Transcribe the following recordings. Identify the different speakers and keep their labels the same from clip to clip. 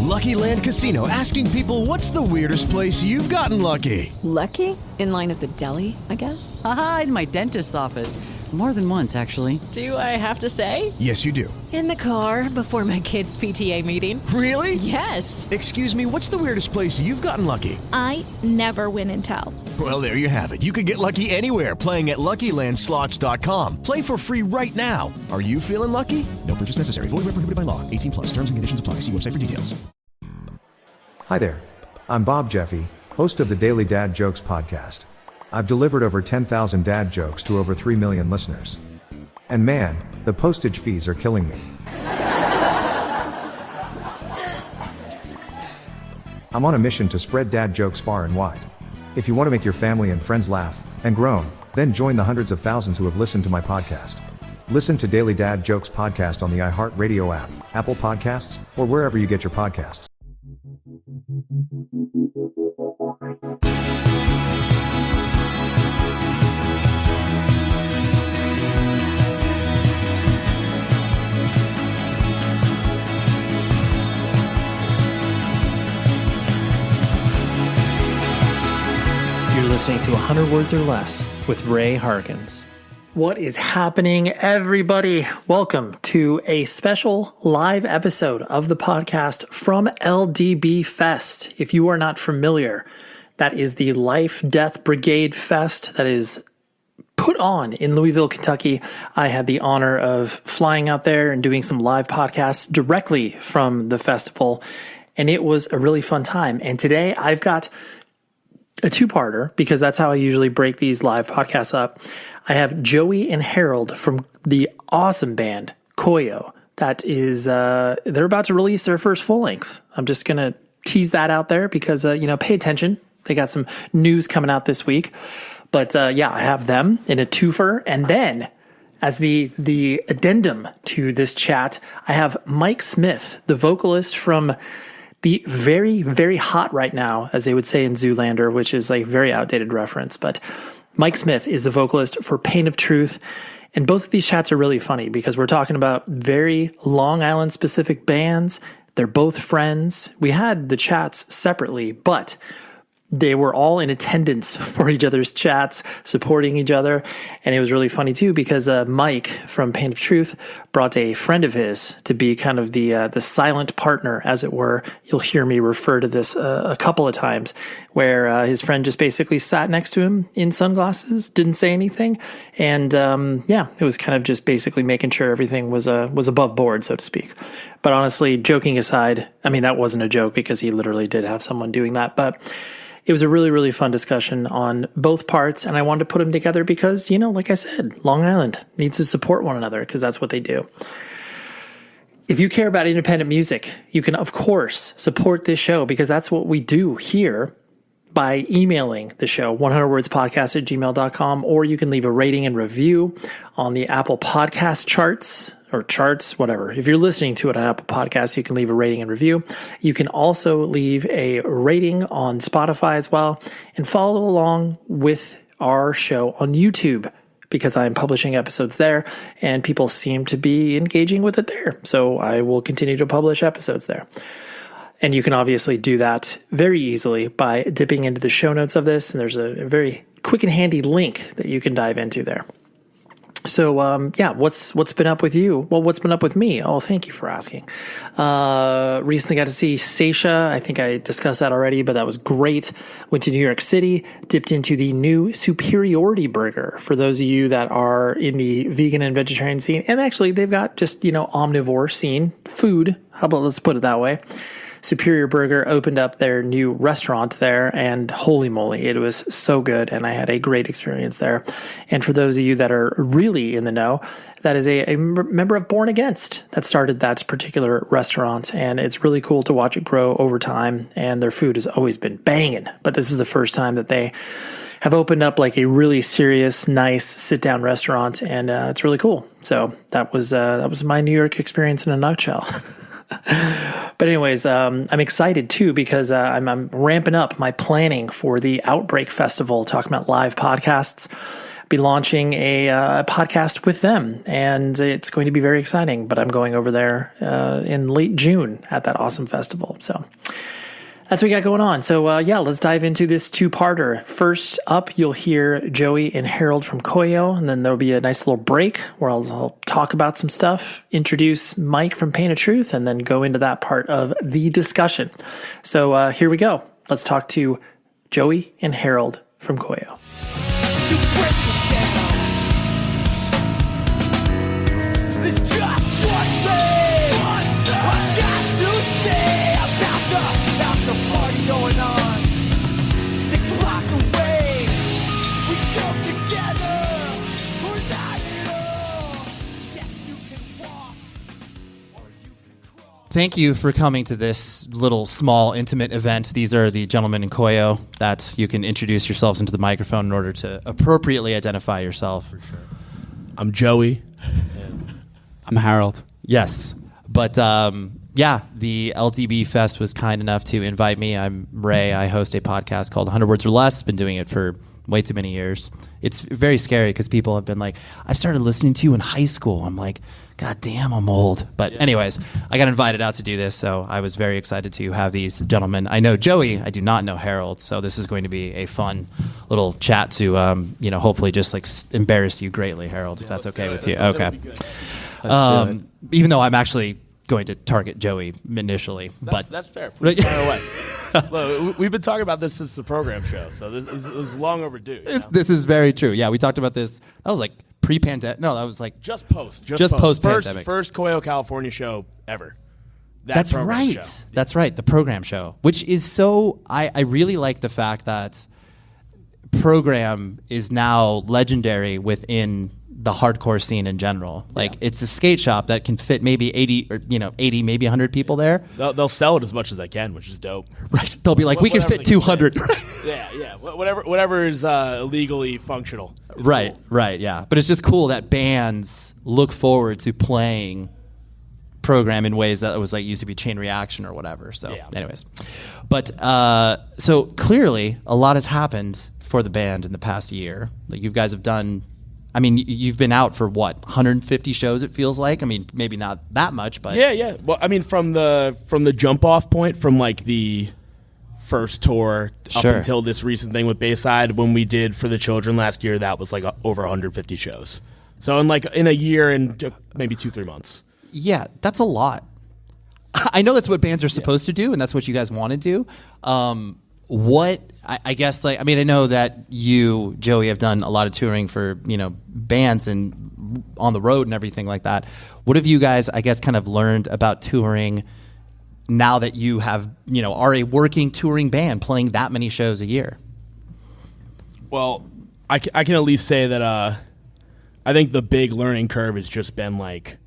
Speaker 1: Lucky Land Casino, asking people, what's the weirdest place you've gotten lucky?
Speaker 2: Lucky? In line at the deli, I guess?
Speaker 3: Aha, in my dentist's office. More than once, actually.
Speaker 2: Do I have to say?
Speaker 1: Yes, you do.
Speaker 2: In the car before my kids' PTA meeting.
Speaker 1: Really?
Speaker 2: Yes.
Speaker 1: Excuse me, what's the weirdest place you've gotten lucky?
Speaker 4: I never win and tell.
Speaker 1: Well, there you have it. You can get lucky anywhere, playing at LuckyLandSlots.com. Play for free right now. Are you feeling lucky? No purchase necessary. Void where prohibited by law. 18 plus. Terms and conditions apply. See website for details.
Speaker 5: Hi there. I'm Bob Jeffy, host of the Daily Dad Jokes podcast. I've delivered over 10,000 dad jokes to over 3 million listeners. And man, the postage fees are killing me. I'm on a mission to spread dad jokes far and wide. If you want to make your family and friends laugh and groan, then join the hundreds of thousands who have listened to my podcast. Listen to Daily Dad Jokes podcast on the iHeartRadio app, Apple Podcasts, or wherever you get your podcasts.
Speaker 6: You're listening to 100 Words or Less with Ray Harkins. What is happening, everybody? Welcome to a special live episode of the podcast from LDB Fest. If you are not familiar, that is the Life Death Brigade Fest that is put on in Louisville, Kentucky. I had the honor of flying out there and doing some live podcasts directly from the festival, and it was a really fun time. And today I've got a two-parter, because that's how I usually break these live podcasts up. I have Joey and Harold from the awesome band Koyo. That is, they're about to release their first full length. I'm just going to tease that out there because, pay attention. They got some news coming out this week. But yeah, I have them in a twofer. And then as the addendum to this chat, I have Mike Smith, the vocalist from the very, very hot right now, as they would say in Zoolander, which is a very outdated reference. But Mike Smith is the vocalist for Pain of Truth. And both of these chats are really funny because we're talking about very Long Island specific bands. They're both friends. We had the chats separately, but they were all in attendance for each other's chats, supporting each other. And it was really funny too, because Mike from Pain of Truth brought a friend of his to be kind of the silent partner, as it were. You'll hear me refer to this a couple of times, where his friend just basically sat next to him in sunglasses, didn't say anything. And it was kind of just basically making sure everything was above board, so to speak. But honestly, joking aside, I mean, that wasn't a joke because he literally did have someone doing that. But it was a really, really fun discussion on both parts, and I wanted to put them together because, like I said, Long Island needs to support one another because that's what they do. If you care about independent music, you can, of course, support this show because that's what we do here by emailing the show, 100wordspodcast@gmail.com, or you can leave a rating and review on the Apple Podcast charts, whatever. If you're listening to it on Apple Podcasts, you can leave a rating and review. You can also leave a rating on Spotify as well, and follow along with our show on YouTube because I'm publishing episodes there and people seem to be engaging with it there. So I will continue to publish episodes there. And you can obviously do that very easily by dipping into the show notes of this. And there's a very quick and handy link that you can dive into there. So, what's been up with you? Well, what's been up with me? Oh, thank you for asking. Recently got to see Seisha. I think I discussed that already, but that was great. Went to New York City, dipped into the new Superiority Burger for those of you that are in the vegan and vegetarian scene. And actually, they've got just, omnivore scene, food. How about let's put it that way. Superior Burger opened up their new restaurant there, and holy moly, it was so good, and I had a great experience there. And for those of you that are really in the know, that is a member of Born Against that started that particular restaurant, and it's really cool to watch it grow over time, and their food has always been banging, but this is the first time that they have opened up like a really serious, nice sit-down restaurant, and it's really cool. So that was my New York experience in a nutshell. But anyways, I'm excited too because I'm ramping up my planning for the Outbreak Festival, talking about live podcasts. be launching a podcast with them, and it's going to be very exciting. But I'm going over there in late June at that awesome festival. So that's what we got going on. So let's dive into this two-parter. First up, you'll hear Joey and Harold from Koyo, and then there'll be a nice little break where I'll talk about some stuff, introduce Mike from Pain of Truth, and then go into that part of the discussion. So here we go. Let's talk to Joey and Harold from Koyo.
Speaker 7: It's just one thing I got to say about the party going on 6 blocks away. We come together, we're not at all. Yes, you can walk or you can crawl.
Speaker 8: Thank you for coming to this little small intimate event. These are the gentlemen in Koyo that you can introduce yourselves into the microphone in order to appropriately identify yourself. For sure.
Speaker 9: I'm Joey.
Speaker 10: I'm Harold.
Speaker 8: Yes. But the LDB Fest was kind enough to invite me. I'm Ray. I host a podcast called 100 Words or Less. Been doing it for way too many years. It's very scary because people have been like, I started listening to you in high school. I'm like, God damn, I'm old. But anyways, I got invited out to do this, so I was very excited to have these gentlemen. I know Joey. I do not know Harold, so this is going to be a fun little chat to, hopefully just like embarrass you greatly, Harold, if that's okay with you. Okay. Even though I'm actually going to target Joey initially, but
Speaker 9: that's fair. Please fire away. Look, we've been talking about this since the program show, so this is long overdue.
Speaker 8: This is very true. Yeah, we talked about this. That was like pre-pandemic. No, that was like
Speaker 9: just post-pandemic. First Koyo, California show ever.
Speaker 8: That's right. Show. That's right. The program show, which is so. I really like the fact that program is now legendary within the hardcore scene in general. Like it's a skate shop that can fit maybe 80 or 80, maybe 100 people there.
Speaker 9: They'll sell it as much as they can, which is dope.
Speaker 8: Right. They'll be like, we can fit 200.
Speaker 9: Yeah. Whatever is legally functional.
Speaker 8: Right. Cool. Right. Yeah. But it's just cool that bands look forward to playing program in ways that it was like used to be Chain Reaction or whatever. So anyways, but so clearly a lot has happened for the band in the past year. Like you guys have done, I mean, you've been out for what, 150 shows? It feels like. I mean, maybe not that much, but
Speaker 9: yeah. Well, I mean, from the jump off point, from like the first tour up until this recent thing with Bayside, when we did For the Children last year, that was like over 150 shows. So in a year and maybe 2-3 months.
Speaker 8: Yeah, that's a lot. I know that's what bands are supposed to do, and that's what you guys want to do. I guess, like, I mean, I know that you, Joey, have done a lot of touring for, bands and on the road and everything like that. What have you guys, I guess, kind of learned about touring now that you have, are a working touring band playing that many shows a year?
Speaker 9: Well, I can at least say that I think the big learning curve has just been, like,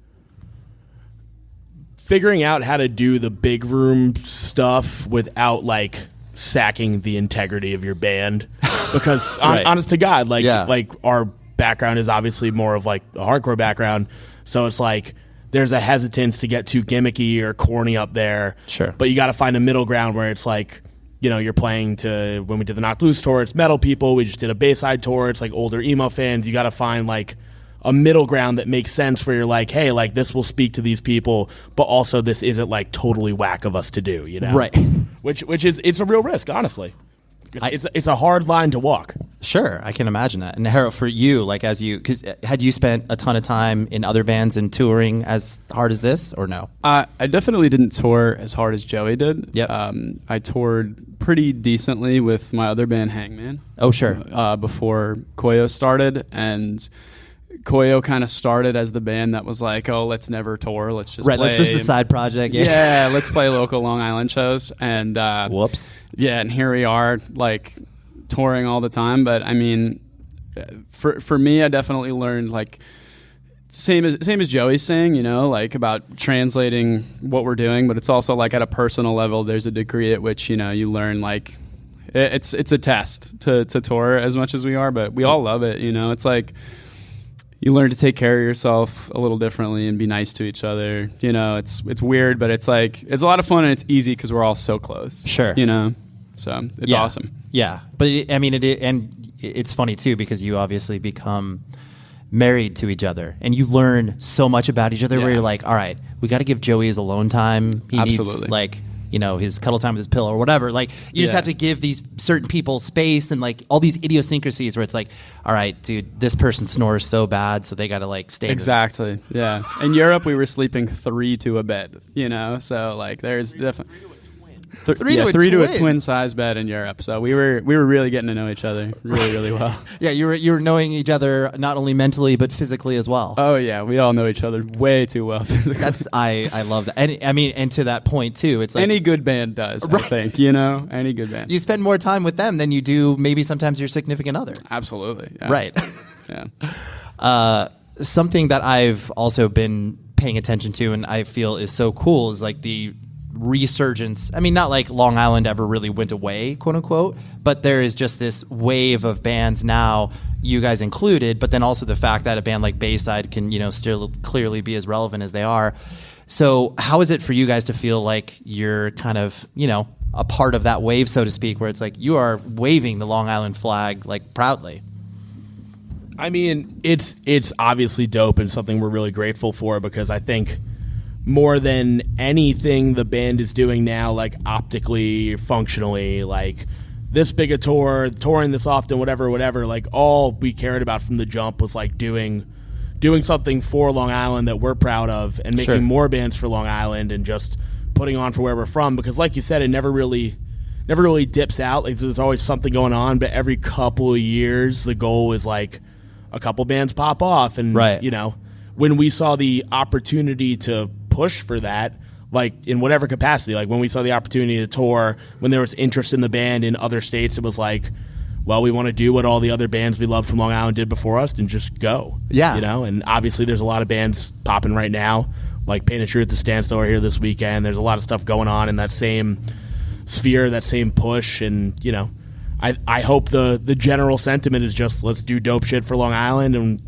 Speaker 9: figuring out how to do the big room stuff without, like, sacking the integrity of your band, because honest to God, like our background is obviously more of like a hardcore background, so it's like there's a hesitance to get too gimmicky or corny up there.
Speaker 8: Sure.
Speaker 9: But you got to find a middle ground where it's like, you're playing to, when we did the Knocked Loose tour, it's metal people. We just did a Bayside tour, it's like older emo fans. You got to find like a middle ground that makes sense, where you're like, hey, like this will speak to these people, but also this isn't like totally whack of us to do,
Speaker 8: Right.
Speaker 9: Which is, it's a real risk, honestly. It's a hard line to walk.
Speaker 8: Sure, I can imagine that. And Harold, for you, like because had you spent a ton of time in other bands and touring as hard as this, or no?
Speaker 10: I definitely didn't tour as hard as Joey did.
Speaker 8: Yep.
Speaker 10: I toured pretty decently with my other band, Hangman.
Speaker 8: Oh, sure.
Speaker 10: Before Koyo started, and Koyo kind of started as the band that was like, oh, let's never tour. Let's just play.
Speaker 8: This is the side project.
Speaker 10: Yeah, let's play local Long Island shows. And
Speaker 8: whoops.
Speaker 10: Yeah, and here we are, like, touring all the time. But, I mean, for me, I definitely learned, like, same as Joey's saying, like, about translating what we're doing. But it's also, like, at a personal level, there's a degree at which, you learn, like, it's a test to tour as much as we are. But we all love it, It's like, you learn to take care of yourself a little differently and be nice to each other. It's weird, but it's like, it's a lot of fun and it's easy because we're all so close.
Speaker 8: Sure.
Speaker 10: So it's awesome.
Speaker 8: Yeah, but it's funny too because you obviously become married to each other and you learn so much about each other where you're like, all right, we got to give Joey his alone time. He needs his cuddle time with his pillow or whatever. Like you just have to give these certain people space and like all these idiosyncrasies where it's like, all right, dude, this person snores so bad, so they got to like stay.
Speaker 10: Exactly. Yeah. In Europe, we were sleeping 3 to a bed, so like there's definitely. Three to a twin size bed in Europe. So we were really getting to know each other really well.
Speaker 8: Yeah, you were knowing each other not only mentally but physically as well.
Speaker 10: Oh yeah, we all know each other way too well physically.
Speaker 8: I love that. And and to that point too, it's like
Speaker 10: any good band does, right. I think, any good band.
Speaker 8: You spend more time with them than you do maybe sometimes your significant other.
Speaker 10: Absolutely. Yeah.
Speaker 8: Right.
Speaker 10: Yeah.
Speaker 8: Something that I've also been paying attention to and I feel is so cool is like the resurgence. I mean, not like Long Island ever really went away, quote unquote, but there is just this wave of bands now, you guys included, but then also the fact that a band like Bayside can, still clearly be as relevant as they are. So how is it for you guys to feel like you're kind of, a part of that wave, so to speak, where it's like you are waving the Long Island flag like proudly?
Speaker 9: I mean, it's obviously dope and something we're really grateful for because I think more than anything the band is doing now, like optically, functionally, like this big a tour, touring this often, whatever, like all we cared about from the jump was like doing something for Long Island that we're proud of and making more bands for Long Island and just putting on for where we're from. Because like you said, it never really dips out. Like there's always something going on, but every couple of years the goal is like a couple bands pop off. And, when we saw the opportunity to push for that, like in whatever capacity, like when we saw the opportunity to tour, when there was interest in the band in other states, it was like, well, we want to do what all the other bands we loved from Long Island did before us and just go.
Speaker 8: Yeah.
Speaker 9: And obviously there's a lot of bands popping right now, like Painted Truth, The Standstill are here this weekend. There's a lot of stuff going on in that same sphere, that same push. And, I hope the general sentiment is just let's do dope shit for Long Island and,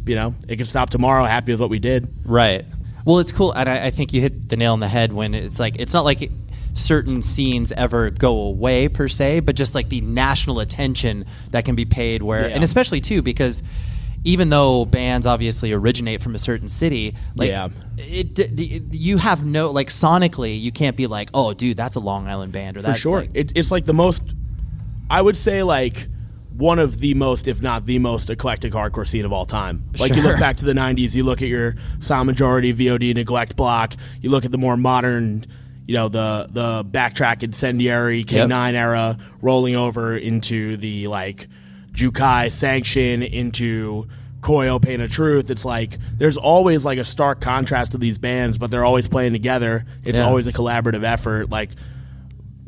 Speaker 9: it can stop tomorrow. Happy with what we did.
Speaker 8: Right. Well, it's cool, and I think you hit the nail on the head when it's like it's not like certain scenes ever go away per se, but just like the national attention that can be paid and especially too because even though bands obviously originate from a certain city, like you have no like sonically you can't be like, oh, dude, that's a Long Island band or that. For
Speaker 9: sure, like, it's like the most. I would say like one of the most, if not the most, eclectic hardcore scene of all time. Like you look back to the 90s, you look at your Sound Majority, VOD, Neglect block, you look at the more modern, the Backtrack, Incendiary, K9 era, rolling over into the like Jukai, Sanction, into Koyo, Painted Truth. It's like there's always like a stark contrast to these bands, but they're always playing together. It's always a collaborative effort. Like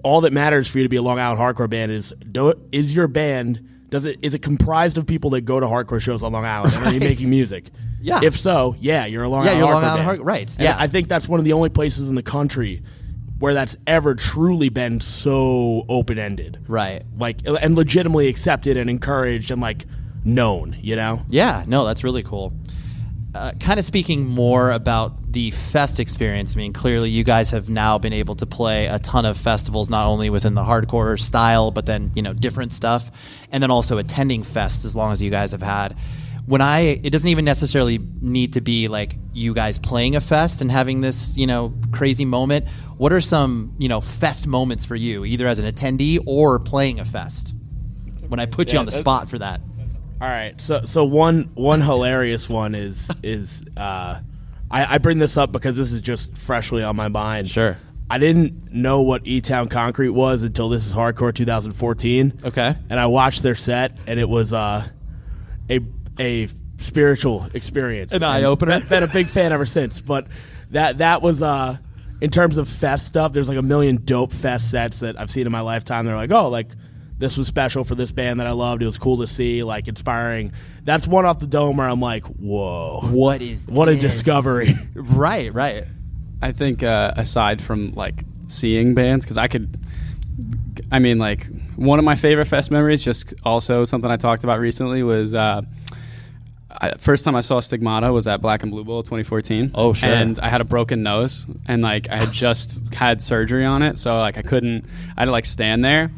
Speaker 9: all that matters for you to be a Long Island hardcore band is your band. Is it comprised of people that go to hardcore shows on Long Island? Right. And are you making music?
Speaker 8: Yeah.
Speaker 9: If so, you're a Long Island hardcore band.
Speaker 8: Right.
Speaker 9: And I think that's one of the only places in the country where that's ever truly been so open-ended.
Speaker 8: Right.
Speaker 9: Like, and legitimately accepted and encouraged and like known,
Speaker 8: Yeah. No, that's really cool. Kind of speaking more about the fest experience, I mean, clearly you guys have now been able to play a ton of festivals, not only within the hardcore style, but then, different stuff, and then also attending fests as long as you guys have had. It doesn't even necessarily need to be like you guys playing a fest and having this, crazy moment. What are some, fest moments for you, either as an attendee or playing a fest? When I put you on the spot for that.
Speaker 9: All right, so one hilarious one is I bring this up because this is just freshly on my mind.
Speaker 8: Sure.
Speaker 9: I didn't know what E-Town Concrete was until This Is Hardcore 2014.
Speaker 8: Okay.
Speaker 9: And I watched their set, and it was a spiritual experience.
Speaker 8: An eye-opener.
Speaker 9: Been a big fan ever since. But that was in terms of fest stuff, there's like a million dope fest sets that I've seen in my lifetime. They're like, oh, like this was special for this band that I loved. It was cool to see, like inspiring. That's one off the dome where I'm like, whoa.
Speaker 8: What
Speaker 9: a
Speaker 8: this?
Speaker 9: Discovery.
Speaker 8: Right.
Speaker 10: I think aside from like seeing bands, because like one of my favorite fest memories, just also something I talked about recently, was first time I saw Stigmata was at Black and Blue Bowl 2014.
Speaker 8: Oh, sure.
Speaker 10: And I had a broken nose, and like I had just had surgery on it, so like I had to like stand there.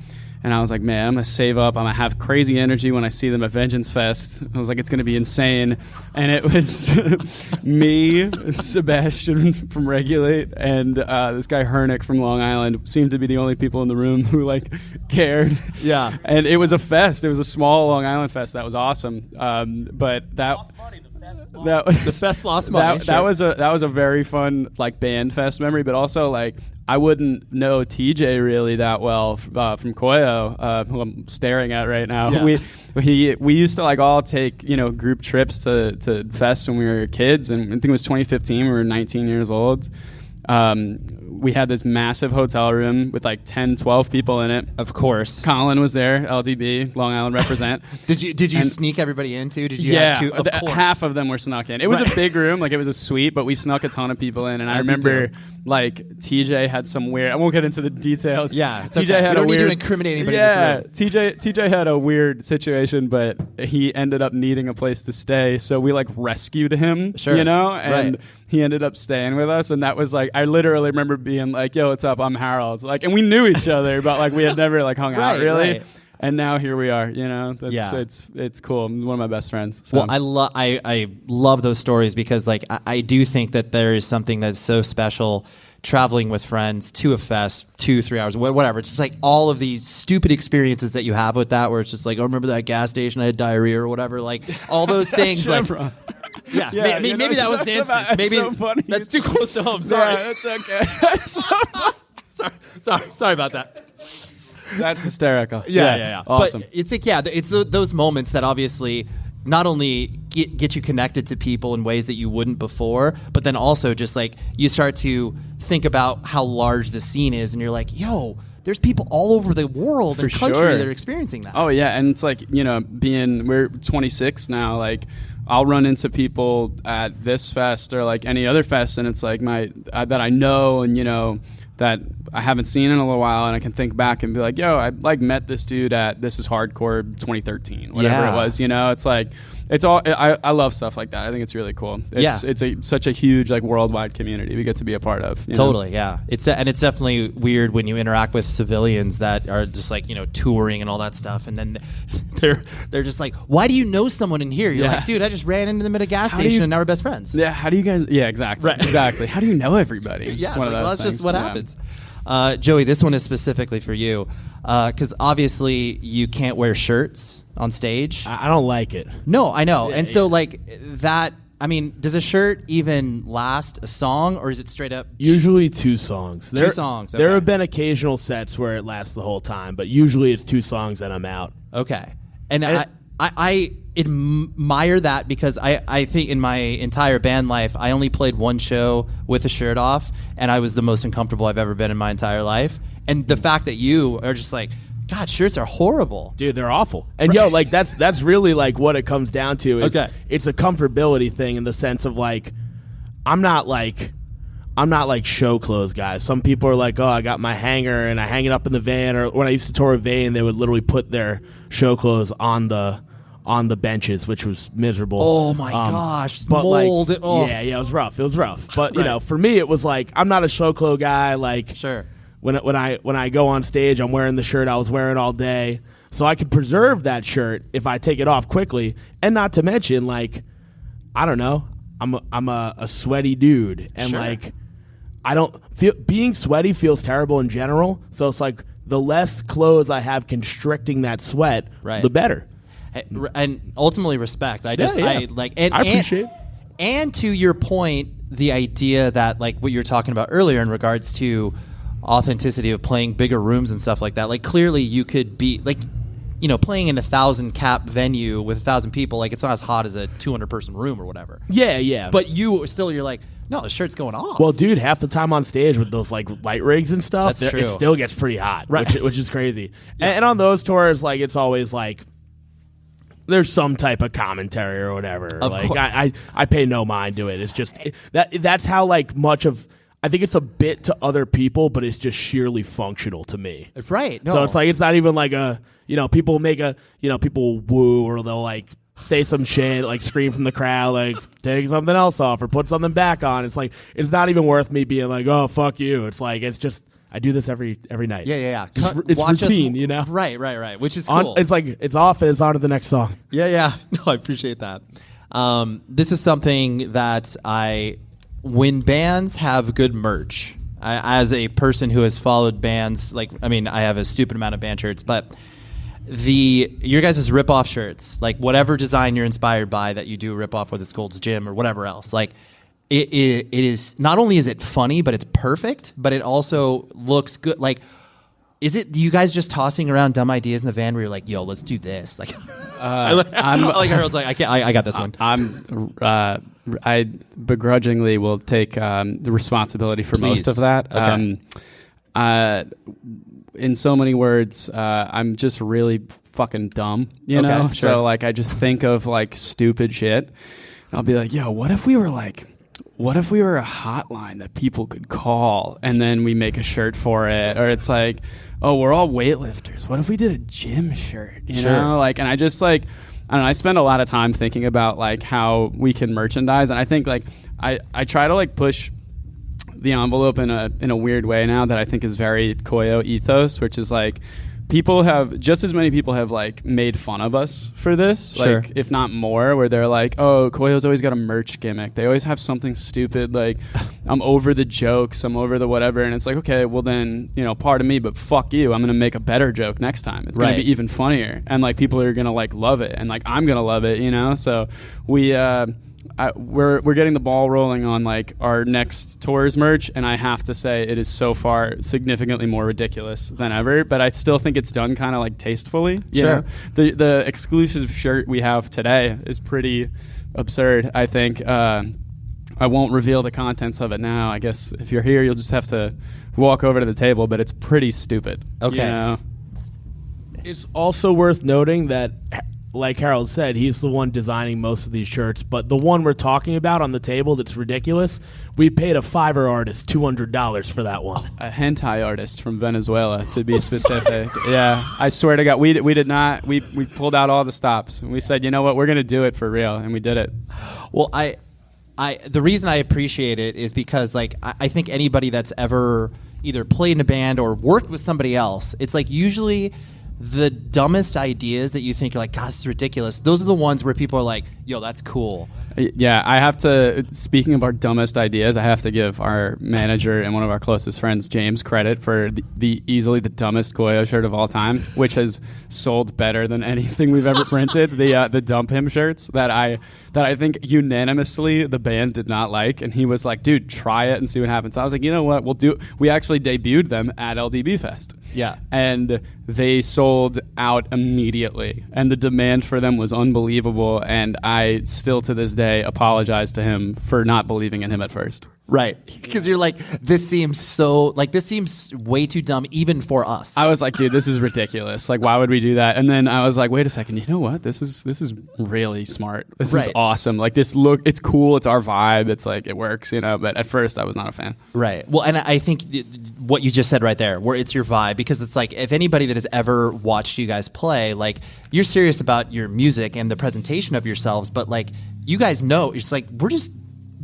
Speaker 10: And I was like, man, I'm going to save up. I'm going to have crazy energy when I see them at Vengeance Fest. I was like, it's going to be insane. And it was me, Sebastian from Regulate, and this guy Hernick from Long Island seemed to be the only people in the room who like cared.
Speaker 8: Yeah.
Speaker 10: And it was a fest. It was a small Long Island fest. That was awesome. But that...
Speaker 8: The fest lost money.
Speaker 10: That was a very fun like band fest memory, but also like I wouldn't know TJ really that well from Koyo, who I'm staring at right now.
Speaker 8: Yeah.
Speaker 10: We used to like all take group trips to fests when we were kids, and I think it was 2015. We were 19 years old. We had this massive hotel room with like 10, 12 people in it.
Speaker 8: Of course.
Speaker 10: Colin was there, LDB, Long Island represent.
Speaker 8: Did you sneak everybody in too? Did you
Speaker 10: yeah,
Speaker 8: have to? Of course.
Speaker 10: Half of them were snuck in. It was a big room, like it was a suite, but we snuck a ton of people in. And I remember like TJ had some weird, I won't get into the details.
Speaker 8: Yeah,
Speaker 10: TJ
Speaker 8: okay.
Speaker 10: had
Speaker 8: we don't
Speaker 10: a weird,
Speaker 8: need to incriminate anybody
Speaker 10: yeah,
Speaker 8: in this room.
Speaker 10: TJ had a weird situation, but he ended up needing a place to stay. So we like rescued him, and
Speaker 8: right.
Speaker 10: He ended up staying with us, and that was like I literally remember being like, "Yo, what's up? I'm Harold." Like, and we knew each other, but like we had never like hung out really.
Speaker 8: Right.
Speaker 10: And now here we are. It's cool. I'm one of my best friends. So.
Speaker 8: Well, I love those stories because like I do think that there is something that's so special traveling with friends to a fest 2-3 hours, whatever. It's just like all of these stupid experiences that you have with that, where it's just like, oh, remember that gas station I had diarrhea or whatever. Like all those things. like. Yeah, maybe that was the instance. Maybe
Speaker 10: so funny.
Speaker 8: That's too close to home. Sorry.
Speaker 10: Yeah, that's okay.
Speaker 8: Sorry about that.
Speaker 10: That's hysterical.
Speaker 8: Yeah.
Speaker 10: Awesome.
Speaker 8: But it's like, it's those moments that obviously not only get you connected to people in ways that you wouldn't before, but then also just like you start to think about how large the scene is, and you're like, yo, there's people all over the world and country that are experiencing that.
Speaker 10: Oh yeah, and it's like we're 26 now, like. I'll run into people at this fest or like any other fest, and it's like that I know and that I haven't seen in a little while, and I can think back and be like, yo, I like met this dude at This Is Hardcore 2013, whatever it was. It's like it's all I love stuff like that. I think it's really cool. It's such a huge like worldwide community we get to be a part of.
Speaker 8: Totally, yeah. It's definitely weird when you interact with civilians that are just like touring and all that stuff, and then they're just like, why do you know someone in here? You're like, dude, I just ran into them at a gas station and now we're best friends.
Speaker 10: Yeah, how do you guys? Yeah, exactly, exactly. How do you know everybody?
Speaker 8: Yeah,
Speaker 10: it's one of those
Speaker 8: that's
Speaker 10: things.
Speaker 8: just what happens. Joey, this one is specifically for you because obviously you can't wear shirts on stage.
Speaker 9: I don't like it.
Speaker 8: No, I know. And so like that, I mean, does a shirt even last a song, or is it straight up?
Speaker 9: Usually 2 songs.
Speaker 8: Two songs. Okay.
Speaker 9: There have been occasional sets where it lasts the whole time, but usually it's 2 songs and I'm out.
Speaker 8: Okay. And I admire that because I think in my entire band life, I only played one show with a shirt off, and I was the most uncomfortable I've ever been in my entire life. And the fact that you are just like, God, shirts are horrible.
Speaker 9: Dude, they're awful. And like that's really like what it comes down to is it's a comfortability thing in the sense of like I'm not like show clothes guys. Some people are like, oh, I got my hanger and I hang it up in the van, or when I used to tour with Vane, they would literally put their show clothes on the benches, which was miserable.
Speaker 8: Oh my gosh,
Speaker 9: but
Speaker 8: mold.
Speaker 9: Like, yeah, it was rough. But for me, it was like I'm not a show clothes guy. Like when I go on stage, I'm wearing the shirt I was wearing all day, so I can preserve that shirt if I take it off quickly. And not to mention, like, I don't know, I'm a sweaty dude, and like I don't feel being sweaty feels terrible in general. So it's like the less clothes I have constricting that sweat, the better.
Speaker 8: And ultimately respect. I appreciate. And to your point, the idea that like what you were talking about earlier in regards to authenticity of playing bigger rooms and stuff like that. Like clearly you could be like, playing in a 1,000 cap venue with 1,000 people. Like it's not as hot as a 200 person room or whatever.
Speaker 9: Yeah.
Speaker 8: But you're like, no, the shirt's going off.
Speaker 9: Well, dude, half the time on stage with those like light rigs and stuff,
Speaker 8: That's true.
Speaker 9: It still gets pretty hot,
Speaker 8: right?
Speaker 9: Which is crazy. Yeah. And on those tours, like it's always like there's some type of commentary or whatever. I pay no mind to it. It's just that's how like much of. I think it's a bit to other people, but it's just sheerly functional to me.
Speaker 8: That's right. No.
Speaker 9: So it's like it's not even like people make people woo or they'll like say some shit, like scream from the crowd, like take something else off or put something back on. It's like it's not even worth me being like, oh fuck you. It's like I I do this every night.
Speaker 8: Yeah.
Speaker 9: It's routine, you know?
Speaker 8: Right. Which is cool.
Speaker 9: It's like, it's off and it's on to the next song.
Speaker 8: Yeah. No, I appreciate that. This is something that when bands have good merch, as a person who has followed bands, I have a stupid amount of band shirts, but your guys' rip-off shirts, like whatever design you're inspired by that you do rip-off, whether it's Gold's Gym or whatever else, like it is, not only is it funny, but it's perfect, but it also looks good. Like, is it you guys just tossing around dumb ideas in the van where you're like, yo, let's do this? Like, Harold's like, I got this one.
Speaker 10: I begrudgingly will take the responsibility for most of that.
Speaker 8: Okay.
Speaker 10: In so many words, I'm just really fucking dumb, you know?
Speaker 8: Sure.
Speaker 10: So, like, I just think of, like, stupid shit. And I'll be like, yo, what if we were a hotline that people could call and then we make a shirt for it? Or it's like, oh, we're all weightlifters. What if we did a gym shirt, you know? Like, and I just, like, I don't know, I spend a lot of time thinking about, like, how we can merchandise. And I think, like, I try to, like, push the envelope in a weird way now that I think is very Koyo ethos, which is like just as many people have like made fun of us for this,
Speaker 8: sure.
Speaker 10: like if not more, where they're like, oh, Koyo's always got a merch gimmick. They always have something stupid, like I'm over the jokes, I'm over the whatever, and it's like, okay, well then, you know, pardon me, but fuck you, I'm gonna make a better joke next time. It's gonna be even funnier, and like people are gonna like love it, and like I'm gonna love it, you know. So we're getting the ball rolling on like our next tour's merch, and I have to say it is so far significantly more ridiculous than ever, but I still think it's done kind of like tastefully.
Speaker 8: Sure.
Speaker 10: The exclusive shirt we have today is pretty absurd, I think. I won't reveal the contents of it now. I guess if you're here, you'll just have to walk over to the table, but it's pretty stupid.
Speaker 8: Okay.
Speaker 10: You know?
Speaker 9: It's also worth noting that, like Harold said, he's the one designing most of these shirts, but the one we're talking about on the table that's ridiculous, we paid a Fiverr artist $200 for that one.
Speaker 10: A hentai artist from Venezuela, to be specific. Yeah, I swear to God, we did not. We pulled out all the stops, and we said, you know what, we're going to do it for real, and we did it.
Speaker 8: Well, the reason I appreciate it is because, like, I think anybody that's ever either played in a band or worked with somebody else, it's like usually the dumbest ideas that you think are like, God, this is ridiculous. Those are the ones where people are like, yo, that's cool.
Speaker 10: Yeah, I have to, speaking of our dumbest ideas, I have to give our manager and one of our closest friends, James, credit for the easily the dumbest Koyo shirt of all time, which has sold better than anything we've ever printed. The Dump Him shirts that I think unanimously the band did not like, and he was like, dude, try it and see what happens. So I was like, you know what, we actually debuted them at LDB Fest.
Speaker 8: Yeah.
Speaker 10: And they sold out immediately, and the demand for them was unbelievable, and I still to this day apologize to him for not believing in him at first.
Speaker 8: Right. Because you're like, this seems way too dumb even for us.
Speaker 10: I was like, dude, this is ridiculous. Like, why would we do that? And then I was like, wait a second, you know what? This is really smart. This is awesome. Like, it's cool. It's our vibe. It's like, it works, you know? But at first I was not a fan.
Speaker 8: Right. Well, and I think what you just said right there, where it's your vibe, because it's like, if anybody that has ever watched you guys play, like, you're serious about your music and the presentation of yourselves, but like, you guys know, it's like, we're just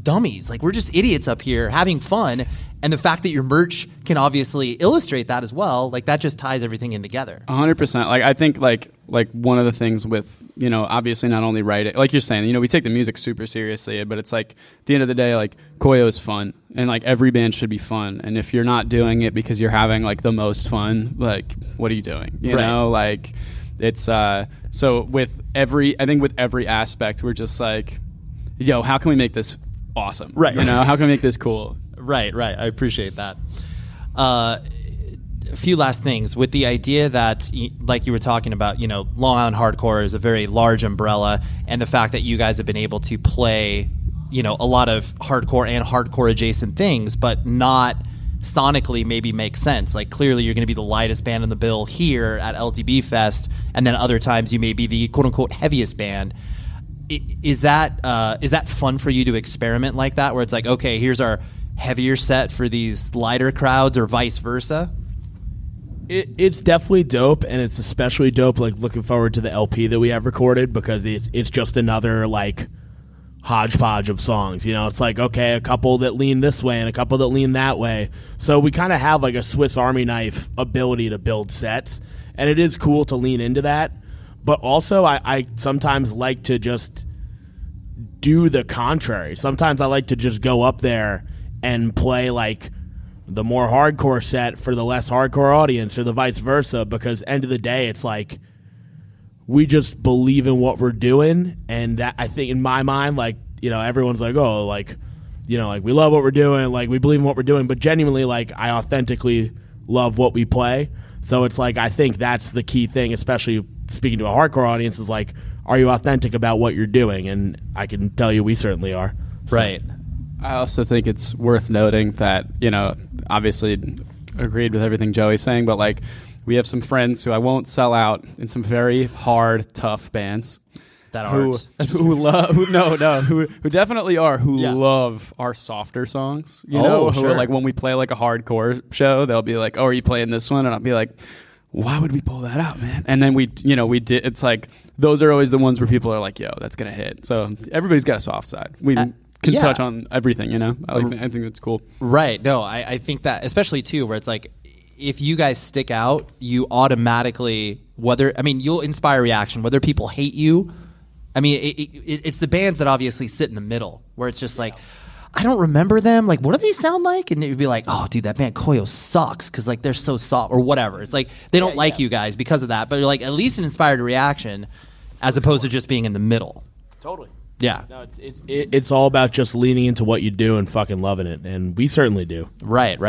Speaker 8: dummies, like we're just idiots up here having fun, and the fact that your merch can obviously illustrate that as well, like that just ties everything in together.
Speaker 10: 100%. Like I think like one of the things with, you know, obviously not only writing, like you're saying, you know, we take the music super seriously, but it's like at the end of the day, like Koyo is fun, and like every band should be fun, and if you're not doing it because you're having like the most fun, like what are you doing, you know? Like it's so with every aspect, we're just like, yo, how can we make this awesome? Right. You know, how can we make this cool?
Speaker 8: Right. I appreciate that. A few last things with the idea that, like you were talking about, you know, Long Island hardcore is a very large umbrella, and the fact that you guys have been able to play, you know, a lot of hardcore and hardcore adjacent things, but not sonically maybe makes sense. Like clearly you're going to be the lightest band on the bill here at LDB Fest, and then other times you may be the quote unquote heaviest band. Is that fun for you to experiment like that, where it's like, okay, here's our heavier set for these lighter crowds, or vice versa?
Speaker 9: It's definitely dope, and it's especially dope like looking forward to the LP that we have recorded, because it's just another like hodgepodge of songs. You know, it's like, okay, a couple that lean this way and a couple that lean that way. So we kind of have like a Swiss Army knife ability to build sets, and it is cool to lean into that. But also, I sometimes like to just do the contrary. Sometimes I like to just go up there and play like the more hardcore set for the less hardcore audience, or the vice versa, because end of the day, it's like we just believe in what we're doing. And that, I think in my mind, like, you know, everyone's like, oh, like, you know, like we love what we're doing, like we believe in what we're doing, but genuinely, like, I authentically love what we play. So it's like, I think that's the key thing, especially speaking to a hardcore audience, is like, are you authentic about what you're doing? And I can tell you we certainly are. So.
Speaker 8: Right.
Speaker 10: I also think it's worth noting that, you know, obviously agreed with everything Joey's saying, but like we have some friends who I won't sell out in some very hard, tough bands.
Speaker 8: That
Speaker 10: who definitely are, who love our softer songs. You know, who are like, when we play like a hardcore show, they'll be like, oh, are you playing this one? And I'll be like, why would we pull that out, man? And then we did. It's like those are always the ones where people are like, yo, that's gonna hit. So everybody's got a soft side. We can touch on everything, you know. I think that's cool.
Speaker 8: Right. No, I think that, especially too, where it's like, if you guys stick out, you automatically, you'll inspire reaction, whether people hate you. I mean, it's the bands that obviously sit in the middle, where it's just like, I don't remember them. Like, what do they sound like? And you'd be like, oh, dude, that band Koyo sucks because like they're so soft or whatever. It's like they don't like you guys because of that. But you're like, at least an inspired reaction, as opposed to just being in the middle.
Speaker 9: Totally.
Speaker 8: Yeah.
Speaker 9: No, it's all about just leaning into what you do and fucking loving it, and we certainly do.
Speaker 8: Right.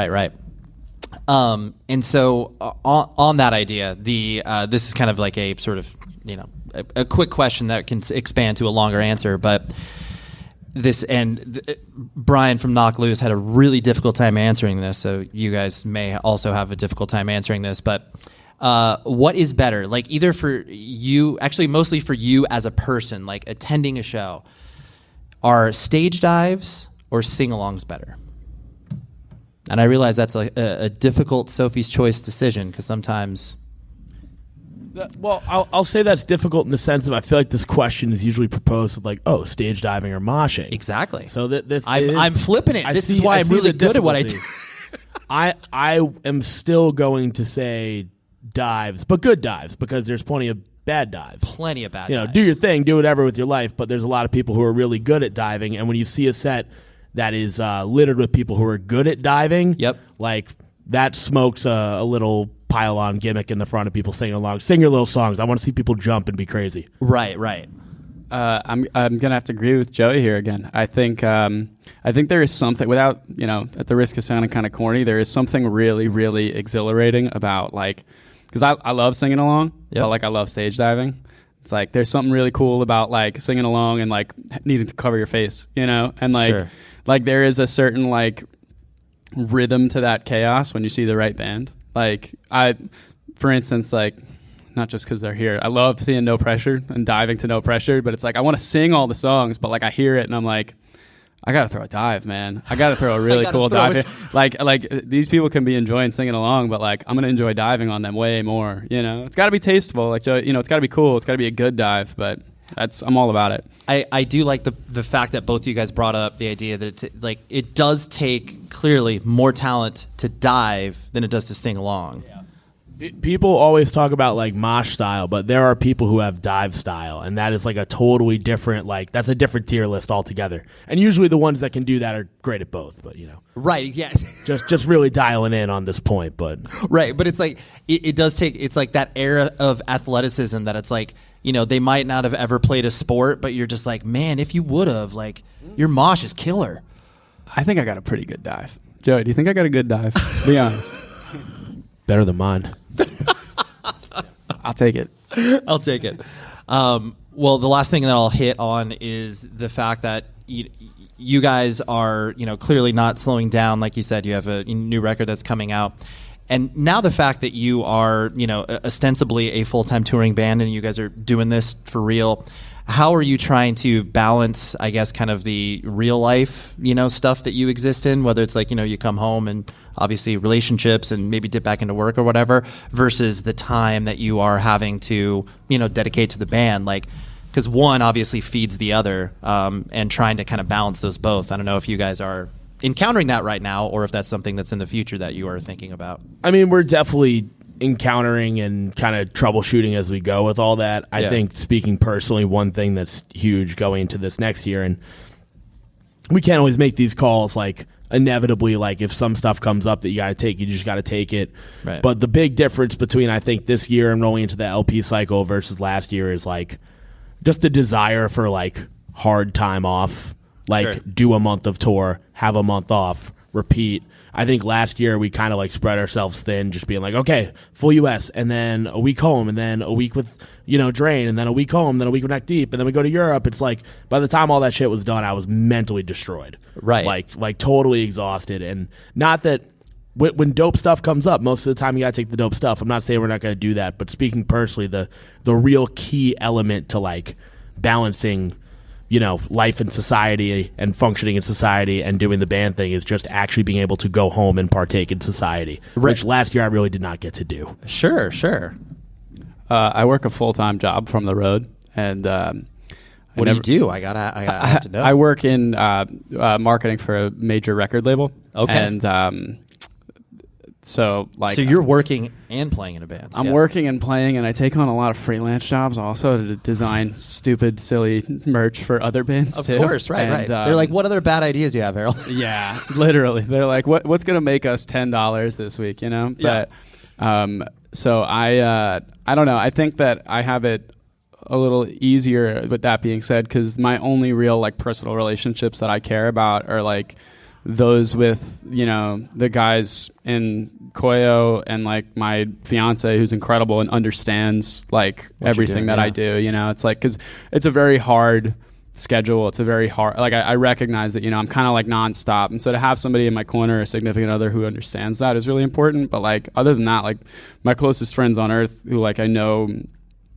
Speaker 8: And so on that idea, this is kind of like a sort of, you know, a quick question that can expand to a longer answer, but Brian from Knock Loose had a really difficult time answering this, so you guys may also have a difficult time answering this, but what is better? Like, either for you, actually mostly for you as a person, like attending a show, are stage dives or sing-alongs better? And I realize that's a difficult Sophie's Choice decision, because sometimes...
Speaker 9: Well, I'll say that's difficult in the sense of I feel like this question is usually proposed with like, oh, stage diving or moshing.
Speaker 8: Exactly.
Speaker 9: So
Speaker 8: I'm flipping it. This is why I'm really good at what I do.
Speaker 9: I am still going to say dives, but good dives, because there's plenty of bad dives.
Speaker 8: Plenty of bad dives.
Speaker 9: You know, do your thing, do whatever with your life, but there's a lot of people who are really good at diving, and when you see a set that is littered with people who are good at diving, like that smokes a little pile-on gimmick in the front of people singing along. Sing your little songs. I want to see people jump and be crazy.
Speaker 8: Right.
Speaker 10: I'm gonna have to agree with Joey here again. I think there is something, without, you know, at the risk of sounding kind of corny, there is something really, really exhilarating about, like, because I love singing along, but like I love stage diving. It's like there's something really cool about like singing along and like needing to cover your face, you know, and like like there is a certain like rhythm to that chaos when you see the right band. Like for instance, like, not just because they're here, I love seeing No Pressure and diving to No Pressure, but it's like I want to sing all the songs, but like I hear it and I'm like, I gotta throw a dive, man. I gotta throw a really cool dive here. Like these people can be enjoying singing along, but like I'm gonna enjoy diving on them way more. You know, it's got to be tasteful. Like, you know, it's got to be cool. It's got to be a good dive. But I'm all about it.
Speaker 8: I do like the fact that both of you guys brought up the idea that it does take clearly more talent to dive than it does to sing along.
Speaker 9: Yeah. People always talk about like mosh style, but there are people who have dive style, and that is like a totally different, like that's a different tier list altogether. And usually the ones that can do that are great at both, but you know.
Speaker 8: Right, yes.
Speaker 9: just really dialing in on this point, but
Speaker 8: right, but it's like it does take, it's like that era of athleticism that it's like, you know, they might not have ever played a sport, but you're just like, man, if you would have, like, your mosh is killer.
Speaker 10: I think I got a pretty good dive. Joey, do you think I got a good dive? Be honest.
Speaker 9: Better than mine.
Speaker 10: I'll take it.
Speaker 8: I'll take it. Well, the last thing that I'll hit on is the fact that you guys are, you know, clearly not slowing down. Like you said, you have a new record that's coming out. And now the fact that you are, you know, ostensibly a full-time touring band and you guys are doing this for real, how are you trying to balance, I guess, kind of the real life, you know, stuff that you exist in, whether it's like, you know, you come home and obviously relationships and maybe dip back into work or whatever, versus the time that you are having to, you know, dedicate to the band? Like, because one obviously feeds the other, and trying to kind of balance those both. I don't know if you guys are encountering that right now, or if that's something that's in the future that you are thinking about.
Speaker 9: I mean, we're definitely encountering and kind of troubleshooting as we go with all that. I think, speaking personally, one thing that's huge going into this next year, and we can't always make these calls, like, inevitably, like, if some stuff comes up that you got to take, you just got to take it.
Speaker 8: Right.
Speaker 9: But the big difference between, I think, this year and rolling into the LP cycle versus last year is, like, just a desire for, like, hard time off. Like, do a month of tour, have a month off, repeat. I think last year we kind of, like, spread ourselves thin, just being like, okay, full U.S., and then a week home, and then a week with, Drain, and then a week home, then a week with Neck Deep, and then we go to Europe. It's like, by the time all that shit was done, I was mentally destroyed.
Speaker 8: Right.
Speaker 9: Like totally exhausted. And not that when dope stuff comes up, most of the time you got to take the dope stuff. I'm not saying we're not going to do that, but speaking personally, the real key element to, like, balancing life in society and functioning in society and doing the band thing is just actually being able to go home and partake in society, which last year I really did not get to do.
Speaker 8: Sure.
Speaker 10: I work a full-time job from the road, and
Speaker 8: what do you do? I have to know.
Speaker 10: I work in marketing for a major record label.
Speaker 8: Okay.
Speaker 10: And so
Speaker 8: you're working and playing in a band.
Speaker 10: I'm working and playing, and I take on a lot of freelance jobs also to design stupid, silly merch for other bands too.
Speaker 8: Of course, right. They're like, what other bad ideas do you have, Harold?
Speaker 10: Yeah, literally. They're like, what's going to make us $10 this week,
Speaker 8: Yeah.
Speaker 10: But so I don't know. I think that I have it a little easier with that being said, because my only real, like, personal relationships that I care about are, like, those with, the guys in Koyo and, like, my fiance, who's incredible and understands, like, everything that I do. It's like, because it's a very hard schedule. It's a very hard, like, I recognize that, I'm kind of like nonstop. And so to have somebody in my corner, a significant other who understands that, is really important. But, like, other than that, like, my closest friends on earth who, like, I know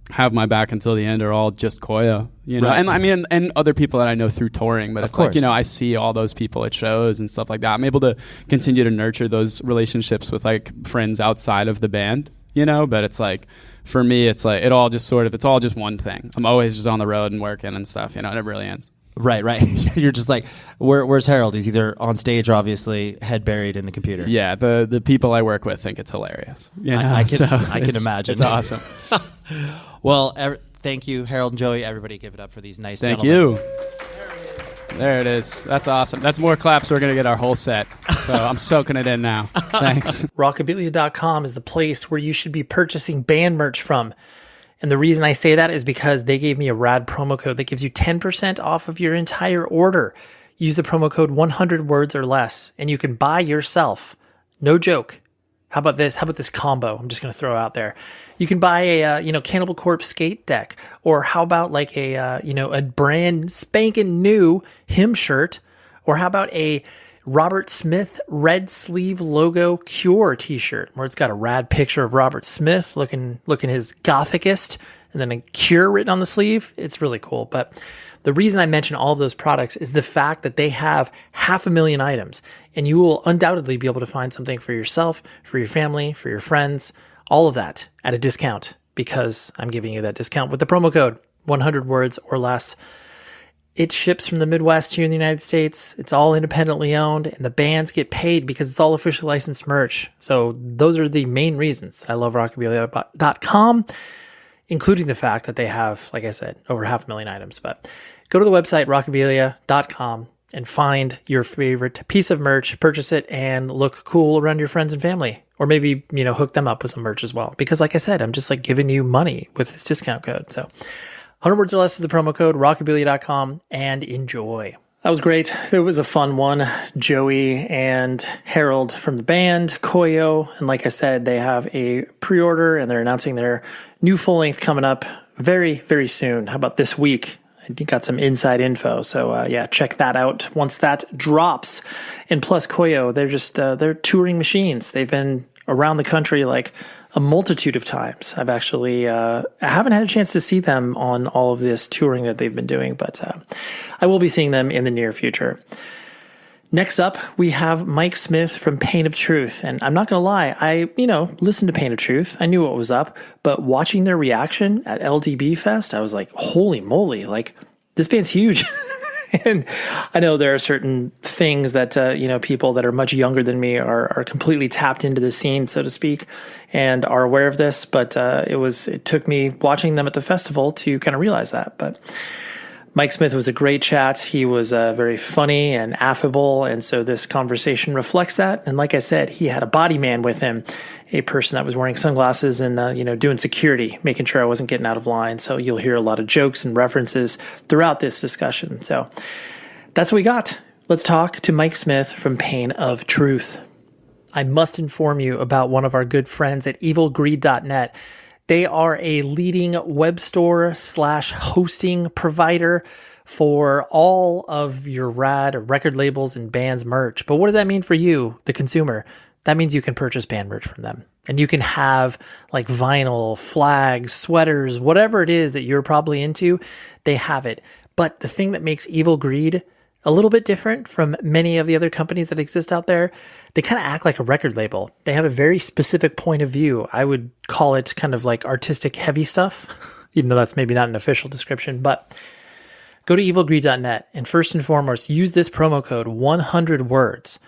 Speaker 10: have my back until the end are all just Koyo,
Speaker 8: Right.
Speaker 10: And I mean, and other people that I know through touring, but
Speaker 8: Of
Speaker 10: it's
Speaker 8: course.
Speaker 10: like, I see all those people at shows and stuff like that. I'm able to continue to nurture those relationships with, like, friends outside of the band, but it's like, for me, it's like, it's all just one thing. I'm always just on the road and working and stuff, it never really ends.
Speaker 8: Right. You're just like, where's Harold? He's either on stage, obviously, head buried in the computer.
Speaker 10: Yeah, the people I work with think it's hilarious.
Speaker 8: I can imagine.
Speaker 10: It's awesome.
Speaker 8: Well, thank you, Harold and Joey. Everybody give it up for these nice
Speaker 10: Thank
Speaker 8: gentlemen.
Speaker 10: you. There it is. That's awesome. That's more claps. We're going to get our whole set. So I'm soaking it in now. Thanks.
Speaker 6: Rockabilia.com is the place where you should be purchasing band merch from. And the reason I say that is because they gave me a rad promo code that gives you 10% off of your entire order. Use the promo code 100 words or less, and you can buy yourself. No joke. How about this? How about this combo? I'm just going to throw out there. You can buy a, Cannibal Corpse skate deck, or how about like a brand spanking new hymn shirt, or how about a Robert Smith red sleeve logo Cure t-shirt, where it's got a rad picture of Robert Smith looking his gothicest, and then a Cure written on the sleeve. It's really cool. But the reason I mention all of those products is the fact that they have 500,000 items, and you will undoubtedly be able to find something for yourself, for your family, for your friends, all of that at a discount, because I'm giving you that discount with the promo code 100 words or less. It ships from the Midwest here in the United States. It's all independently owned, and the bands get paid because it's all officially licensed merch. So those are the main reasons I love Rockabilia.com, including the fact that they have, like I said, over 500,000 items. But go to the website, Rockabilia.com, and find your favorite piece of merch, purchase it, and look cool around your friends and family. Or maybe, hook them up with some merch as well. Because like I said, I'm just like giving you money with this discount code. So 100 words or less is the promo code, rockabilia.com, and enjoy. That was great. It was a fun one. Joey and Harold from the band, Koyo, and like I said, they have a pre-order, and they're announcing their new full-length coming up very, very soon. How about this week? I got some inside info, so check that out once that drops. And plus, Koyo, they're touring machines. They've been around the country like a multitude of times. I've actually I haven't had a chance to see them on all of this touring that they've been doing, but I will be seeing them in the near future. Next up, we have Mike Smith from Pain of Truth. And I'm not going to lie, I, listened to Pain of Truth. I knew what was up. But watching their reaction at LDB Fest, I was like, holy moly, like, this band's huge. And I know there are certain things that, people that are much younger than me are completely tapped into the scene, so to speak, and are aware of this. But it took me watching them at the festival to kind of realize that. But Mike Smith was a great chat. He was very funny and affable, and so this conversation reflects that. And like I said, he had a body man with him, a person that was wearing sunglasses and doing security, making sure I wasn't getting out of line. So you'll hear a lot of jokes and references throughout this discussion. So that's what we got. Let's talk to Mike Smith from Pain of Truth. I must inform you about one of our good friends at evilgreed.net. They are a leading web store / hosting provider for all of your rad record labels and bands merch. But what does that mean for you, the consumer? That means you can purchase band merch from them. And you can have like vinyl, flags, sweaters, whatever it is that you're probably into, they have it. But the thing that makes Evil Greed a little bit different from many of the other companies that exist out there, they kind of act like a record label. They have a very specific point of view. I would call it kind of like artistic heavy stuff, even though that's maybe not an official description. But go to evilgreed.net and first and foremost, use this promo code 100 words.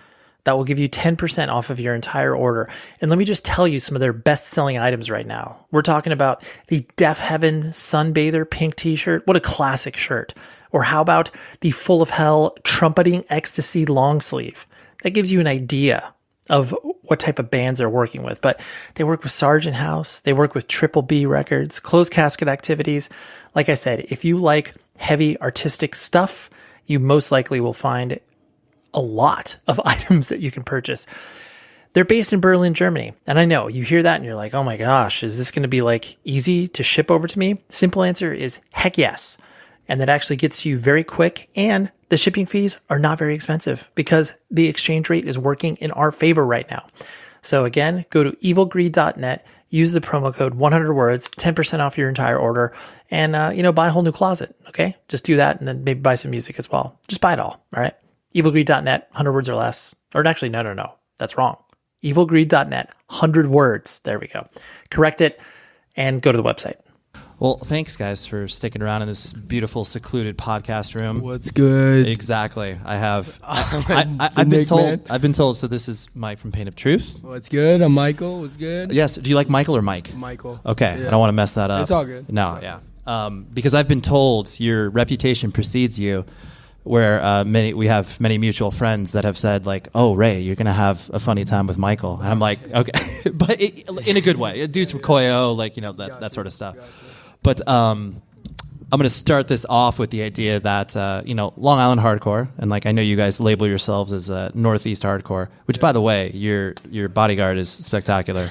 Speaker 6: That will give you 10% off of your entire order. And let me just tell you some of their best-selling items right now. We're talking about the Deaf Heaven Sunbather pink t-shirt. What a classic shirt. Or how about the Full of Hell Trumpeting Ecstasy long sleeve? That gives you an idea of what type of bands they're working with. But they work with Sargent House. They work with Triple B Records, Closed Casket Activities. Like I said, if you like heavy artistic stuff, you most likely will find a lot of items that you can purchase. They're based in Berlin, Germany. And I know you hear that and you're like, oh my gosh, is this going to be like easy to ship over to me? Simple answer is heck yes. And that actually gets to you very quick. And the shipping fees are not very expensive because the exchange rate is working in our favor right now. So again, go to evilgreed.net, use the promo code 100 words, 10% off your entire order, and buy a whole new closet. Okay. Just do that and then maybe buy some music as well. Just buy it all. All right. evilgreed.net, 100 words or less. Or actually, no. That's wrong. evilgreed.net, 100 words. There we go. Correct it and go to the website.
Speaker 8: Well, thanks, guys, for sticking around in this beautiful, secluded podcast room.
Speaker 11: What's good?
Speaker 8: Exactly. I've been told. So this is Mike from Pain of Truth.
Speaker 11: What's good? I'm Michael. What's good?
Speaker 8: Yes. Do you like Michael or Mike?
Speaker 11: Michael.
Speaker 8: Okay. Yeah. I don't want to mess that up.
Speaker 11: It's all good.
Speaker 8: No. Yeah. Because I've been told your reputation precedes you. Where we have many mutual friends that have said like, "Oh, Ray, you're gonna have a funny time with Michael," and I'm like, "Okay," but in a good way. Dudes from Koyo, that sort of stuff. But I'm going to start this off with the idea that Long Island hardcore, and I know you guys label yourselves as Northeast hardcore, which by the way, your bodyguard is spectacular,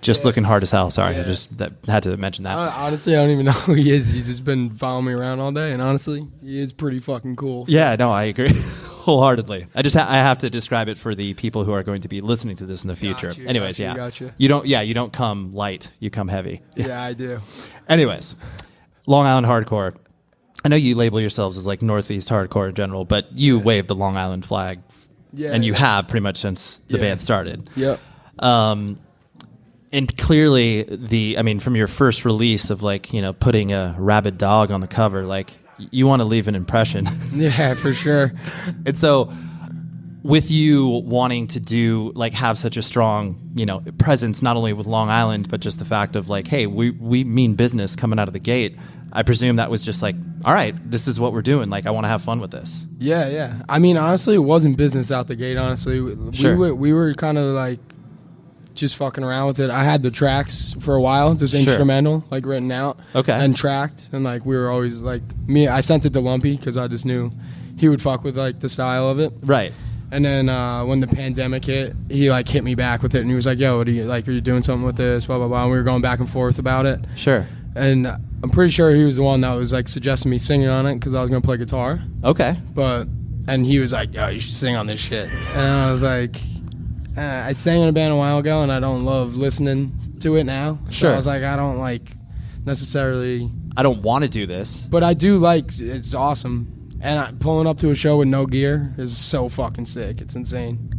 Speaker 8: just looking hard as hell. Sorry, I just had to mention that.
Speaker 11: Honestly, I don't even know who he is. He's just been following me around all day, and honestly, he is pretty fucking cool.
Speaker 8: Yeah, no, I agree wholeheartedly. I have to describe it for the people who are going to be listening to this in the future. Anyways,
Speaker 11: gotcha.
Speaker 8: You don't come light, you come heavy.
Speaker 11: Yeah, I do.
Speaker 8: Anyways, Long Island hardcore. I know you label yourselves as Northeast hardcore in general, but you wave the Long Island flag, and you have pretty much since the band started.
Speaker 11: Yep.
Speaker 8: And clearly, from your first release of putting a rabid dog on the cover, you want to leave an impression.
Speaker 11: Yeah, for sure.
Speaker 8: And so, with you wanting to do have such a strong presence not only with Long Island but just the fact of hey, we mean business coming out of the gate, I presume that was just all right, this is what we're doing, I want to have fun with this.
Speaker 11: Yeah. I mean, honestly, it wasn't business out the gate. Honestly, we were kind of just fucking around with it. I had the tracks for a while, just instrumental, written out, and tracked, and we were always I sent it to Lumpy because I just knew he would fuck with the style of it,
Speaker 8: right?
Speaker 11: And then when the pandemic hit, he hit me back with it, and he was like, "Yo, what are you are you doing something with this?" Blah blah blah. And we were going back and forth about it.
Speaker 8: Sure.
Speaker 11: And I'm pretty sure he was the one that was suggesting me singing on it because I was gonna play guitar.
Speaker 8: Okay.
Speaker 11: And he was like, "Yo, you should sing on this shit." And I was like, I sang in a band a while ago, and I don't love listening to it now.
Speaker 8: Sure.
Speaker 11: So I was like, I don't necessarily.
Speaker 8: I don't want to do this,
Speaker 11: but I do it's awesome. And pulling up to a show with no gear is so fucking sick. It's insane.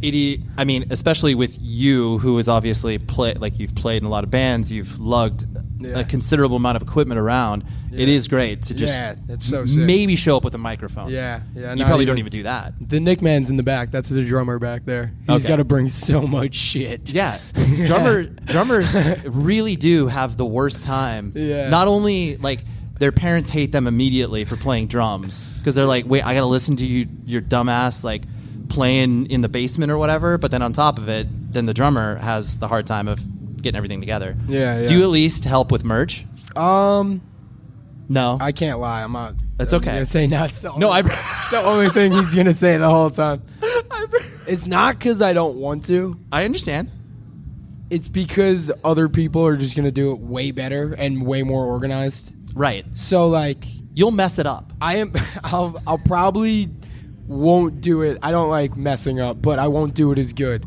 Speaker 8: I mean, especially with you, who is obviously you've played in a lot of bands, you've lugged a considerable amount of equipment around. It is great to just
Speaker 11: it's so sick.
Speaker 8: Maybe show up with a microphone.
Speaker 11: Yeah.
Speaker 8: You probably don't even do that.
Speaker 11: The Nick Man's in the back. That's the drummer back there. He's got to bring so much shit.
Speaker 8: Yeah. Drummers really do have the worst time.
Speaker 11: Yeah.
Speaker 8: Not only their parents hate them immediately for playing drums because they're like, wait, I got to listen to your dumbass playing in the basement or whatever. But then on top of it, then the drummer has the hard time of getting everything together.
Speaker 11: Yeah.
Speaker 8: Do you at least help with merch?
Speaker 11: No.
Speaker 8: I
Speaker 11: can't lie. I'm not.
Speaker 8: That's okay.
Speaker 11: I'm gonna say no. It's the
Speaker 8: the
Speaker 11: only thing he's gonna say the whole time. It's not because I don't want to.
Speaker 8: I understand.
Speaker 11: It's because other people are just gonna do it way better and way more organized.
Speaker 8: Right.
Speaker 11: So
Speaker 8: you'll mess it up.
Speaker 11: I'll probably won't do it. I don't like messing up, but I won't do it as good,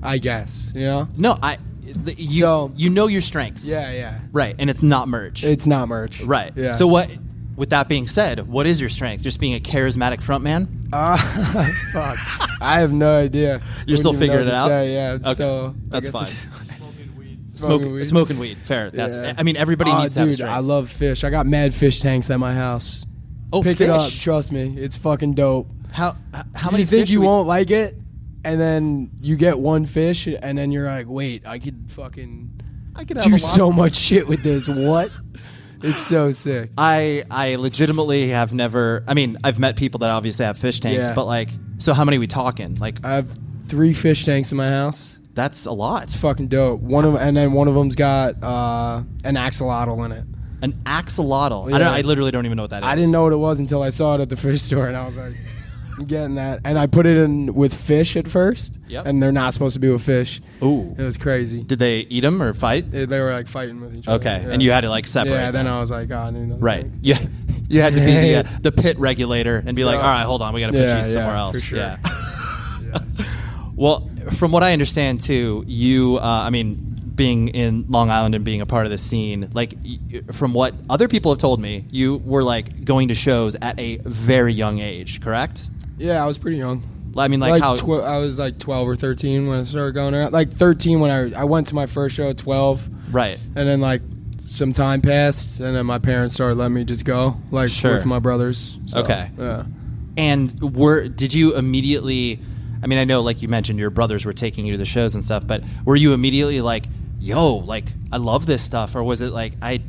Speaker 11: I guess. You know?
Speaker 8: No, you know your strengths.
Speaker 11: Yeah.
Speaker 8: Right, and it's not merch.
Speaker 11: It's not merch.
Speaker 8: Right.
Speaker 11: Yeah.
Speaker 8: So with that being said, what is your strength? Just being a charismatic frontman?
Speaker 11: Fuck. I have no idea.
Speaker 8: You're still figuring it out?
Speaker 11: Yeah.
Speaker 8: Okay.
Speaker 11: So
Speaker 8: that's fine.
Speaker 11: Smoking weed.
Speaker 8: Fair. That's. I mean, everybody needs to have a strength.
Speaker 11: I love fish. I got mad fish tanks at my house.
Speaker 8: Oh,
Speaker 11: Pick
Speaker 8: fish?
Speaker 11: it up. Trust me. It's fucking dope.
Speaker 8: How many
Speaker 11: you think
Speaker 8: fish
Speaker 11: you won't like it? And then you get one fish, and then you're like, wait, I could do so much shit with this. What? It's so sick.
Speaker 8: I legitimately have never. I mean, I've met people that obviously have fish tanks, but so how many are we talking?
Speaker 11: I have 3 fish tanks in my house.
Speaker 8: That's a lot.
Speaker 11: It's fucking dope. And then one of them's got an axolotl in it.
Speaker 8: An axolotl?
Speaker 11: Yeah.
Speaker 8: I literally don't even know what that is.
Speaker 11: I didn't know what it was until I saw it at the fish store, and I was like, I'm getting that. And I put it in with fish at first, and they're not supposed to be with fish.
Speaker 8: Ooh.
Speaker 11: It was crazy.
Speaker 8: Did they eat them or fight?
Speaker 11: They were fighting with each other.
Speaker 8: Okay, and you had to separate
Speaker 11: Yeah, then
Speaker 8: them.
Speaker 11: I was like, oh, I need another
Speaker 8: Right.
Speaker 11: thing.
Speaker 8: Yeah. You had to be the pit regulator and be like, all right, hold on, we got to put you somewhere else.
Speaker 11: For sure.
Speaker 8: Yeah. Well, from what I understand too, you, being in Long Island and being a part of the scene, from what other people have told me, you were going to shows at a very young age, correct?
Speaker 11: Yeah, I was pretty young.
Speaker 8: I mean,
Speaker 11: I was 12 or 13 when I started going around. 13 when I went to my first show at 12.
Speaker 8: Right.
Speaker 11: And then some time passed, and then my parents started letting me just go, with my brothers. So,
Speaker 8: okay.
Speaker 11: Yeah.
Speaker 8: And did you immediately? I mean, I know, you mentioned, your brothers were taking you to the shows and stuff, but were you immediately yo, I love this stuff, or was it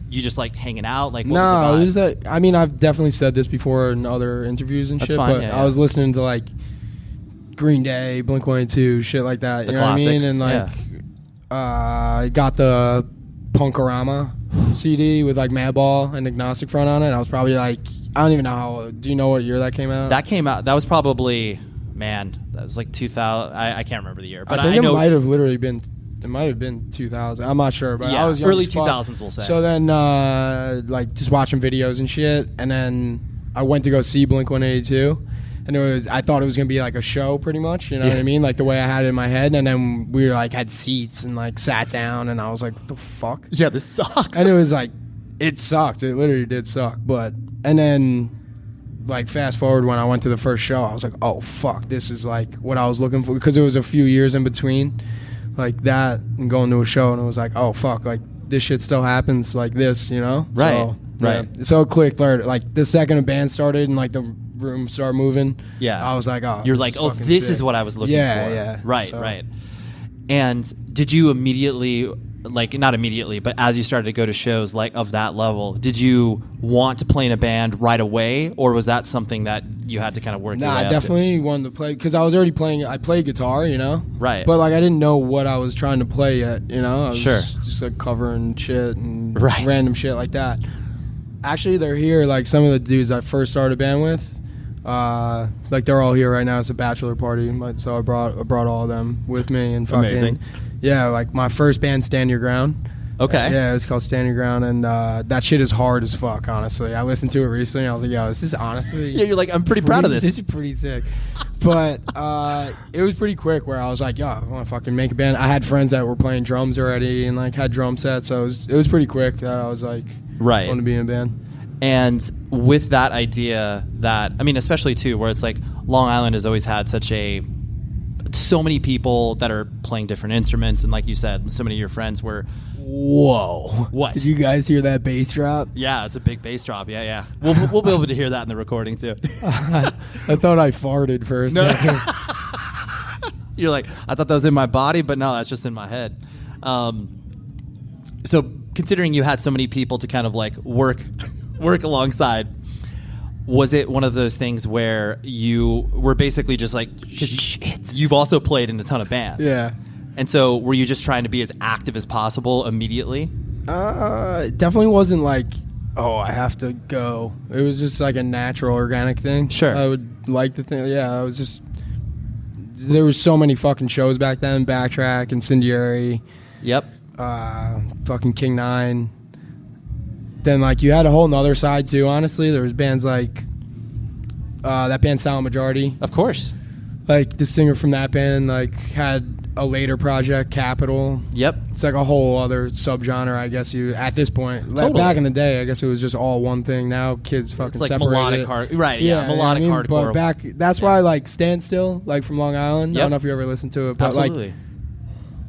Speaker 8: you just hanging out? What
Speaker 11: no,
Speaker 8: was the vibe?
Speaker 11: It was I've definitely said this before in other interviews and
Speaker 8: That's
Speaker 11: shit,
Speaker 8: fine,
Speaker 11: but I was listening to Green Day, Blink-182, shit like that.
Speaker 8: The
Speaker 11: you
Speaker 8: classics,
Speaker 11: know what I mean? And I got the Punkorama CD with Madball and Agnostic Front on it. I was probably I don't even know do you know what year that came out?
Speaker 8: That was probably, that was 2000. I can't remember the year, but
Speaker 11: I think
Speaker 8: know
Speaker 11: it might have literally been. It might have been 2000. I'm not sure, but I was young
Speaker 8: early
Speaker 11: as fuck.
Speaker 8: 2000s, we'll say.
Speaker 11: So then, just watching videos and shit, and then I went to go see Blink-182, and I thought it was gonna be a show, pretty much. You know what I mean? The way I had it in my head, and then we were had seats and sat down, and I was like, "What the fuck?"
Speaker 8: Yeah, this sucks.
Speaker 11: And it was it sucked. It literally did suck. And then. Fast forward when I went to the first show, I was like, oh fuck, this is what I was looking for, because it was a few years in between that and going to a show, and it was oh fuck, this shit still happens this, you know?
Speaker 8: Right.
Speaker 11: So,
Speaker 8: right.
Speaker 11: Yeah. So it clicked the second a band started and the room started moving.
Speaker 8: Yeah.
Speaker 11: I was oh,
Speaker 8: you're this
Speaker 11: sick.
Speaker 8: is what I was looking for.
Speaker 11: Yeah.
Speaker 8: Right,
Speaker 11: so.
Speaker 8: right. And did you immediately, not immediately, but as you started to go to shows of that level, did you want to play in a band right away, or was that something that you had to kind of work your way
Speaker 11: I
Speaker 8: up
Speaker 11: definitely wanted to play, because I was already playing. I played guitar, you know?
Speaker 8: Right.
Speaker 11: But I didn't know what I was trying to play yet, you know? I was
Speaker 8: Sure.
Speaker 11: just covering shit and
Speaker 8: Right.
Speaker 11: random shit like that. Actually, they're here, some of the dudes I first started a band with, they're all here right now. It's a bachelor party, so I brought all of them with me, and fucking
Speaker 8: Amazing.
Speaker 11: Yeah, my first band, Stand Your Ground.
Speaker 8: Okay.
Speaker 11: Yeah, it's called Stand Your Ground, and that shit is hard as fuck, honestly. I listened to it recently, and I was like, yo, this is honestly...
Speaker 8: Yeah, you're I'm pretty proud of this.
Speaker 11: This is pretty sick. But it was pretty quick where I was like, yo, I want to fucking make a band. I had friends that were playing drums already and had drum sets, so it was pretty quick that I was
Speaker 8: right.
Speaker 11: I want to be in a band.
Speaker 8: And with that idea that, I mean, especially too, where it's like Long Island has always had so many people that are playing different instruments. And like you said, so many of your friends were,
Speaker 11: whoa.
Speaker 8: What?
Speaker 11: Did you guys hear that bass drop?
Speaker 8: Yeah, it's a big bass drop. Yeah. We'll be able to hear that in the recording too.
Speaker 11: I thought I farted for a second.
Speaker 8: You're like, I thought that was in my body, but no, that's just in my head. So considering you had so many people to kind of like work alongside, was it one of those things where you were basically just like, because you've also played in a ton of bands.
Speaker 11: Yeah.
Speaker 8: And so were you just trying to be as active as possible immediately?
Speaker 11: It definitely wasn't like, oh, I have to go. It was just like a natural, organic thing.
Speaker 8: Sure.
Speaker 11: I would like to think, I was just, there was so many fucking shows back then, Backtrack, Incendiary.
Speaker 8: Yep.
Speaker 11: Fucking King 9. Then like you had a whole nother side too, honestly. There was bands like that band Silent Majority.
Speaker 8: Of course.
Speaker 11: Like the singer from that band like had a later project, Capital.
Speaker 8: Yep.
Speaker 11: It's like a whole other subgenre, I guess at this point.
Speaker 8: Totally.
Speaker 11: Back in the day, I guess it was just all one thing. Now kids fucking
Speaker 8: it's like
Speaker 11: separate
Speaker 8: melodic
Speaker 11: it.
Speaker 8: Right, yeah, melodic hardcore.
Speaker 11: But that's why like Standstill, like from Long Island.
Speaker 8: Yep.
Speaker 11: I don't know if you ever listened to it, but
Speaker 8: absolutely.
Speaker 11: like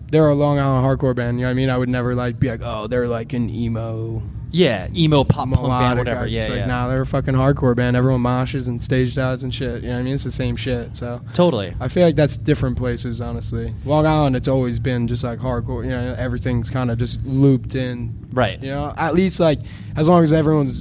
Speaker 11: they're a Long Island hardcore band, you know what I mean? I would never like be like, oh, they're like an emo.
Speaker 8: Yeah, emo pop punk band, whatever.
Speaker 11: Yeah, like, nah, they're a fucking hardcore band. Everyone moshes and stage dives and shit. You know what I mean? It's the same shit. So
Speaker 8: totally.
Speaker 11: I feel like that's different places, honestly. Long Island, it's always been just like hardcore. You know, everything's kind of just looped in.
Speaker 8: Right.
Speaker 11: You know, at least like as long as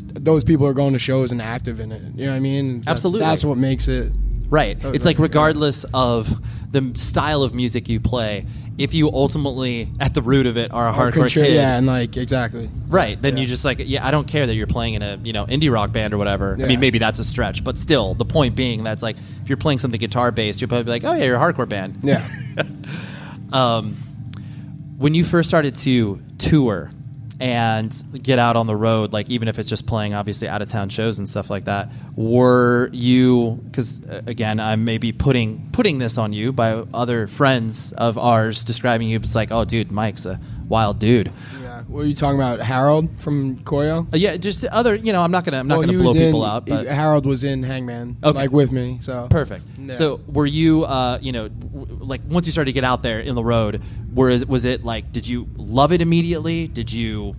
Speaker 11: those people are going to shows and active in it. You know what I mean?
Speaker 8: Absolutely.
Speaker 11: That's what makes it.
Speaker 8: Right. It's like regardless of the style of music you play, if you ultimately, at the root of it, are a hardcore kid.
Speaker 11: Yeah, and like, exactly.
Speaker 8: Right. Then you just like, I don't care that you're playing in a, indie rock band or whatever. Yeah. I mean, maybe that's a stretch, but still, the point being that's like, if you're playing something guitar-based, you'll probably be like, oh yeah, you're a hardcore band.
Speaker 11: Yeah.
Speaker 8: When you first started to tour and get out on the road, like even if it's just playing obviously out of town shows and stuff like that, were you, because again I'm maybe putting this on you by other friends of ours describing you, it's like, oh dude, Mike's a wild dude.
Speaker 11: Yeah. What are you talking about, Harold from Koyo?
Speaker 8: Yeah, just other, I'm not gonna blow people out, but
Speaker 11: Harold was in Hangman,
Speaker 8: okay,
Speaker 11: like with me, so
Speaker 8: perfect. Yeah. So were you like once you started to get out there in the road, was it like, did you love it immediately? Did you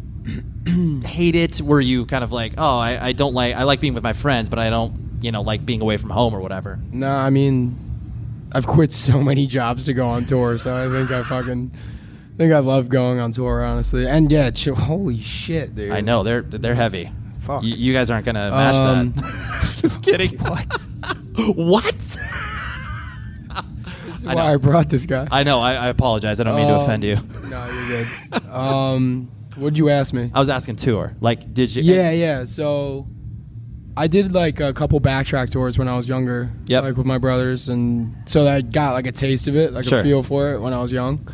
Speaker 8: hate it? Were you kind of like, oh, I like being with my friends, but I don't like being away from home or whatever?
Speaker 11: No, I mean, I've quit so many jobs to go on tour, so I think I love going on tour, honestly. And yeah, holy shit, dude.
Speaker 8: I know they're heavy.
Speaker 11: Fuck.
Speaker 8: You guys aren't gonna match that. Just kidding.
Speaker 11: What?
Speaker 8: What?
Speaker 11: This is why I brought this guy.
Speaker 8: I know. I apologize. I don't mean to offend you.
Speaker 11: No, you're good. What'd you ask me?
Speaker 8: I was asking tour. Like, did you?
Speaker 11: Yeah. So I did like a couple Backtrack tours when I was younger.
Speaker 8: Yep.
Speaker 11: Like with my brothers, and so I got like a taste of it, like a feel for it when I was young.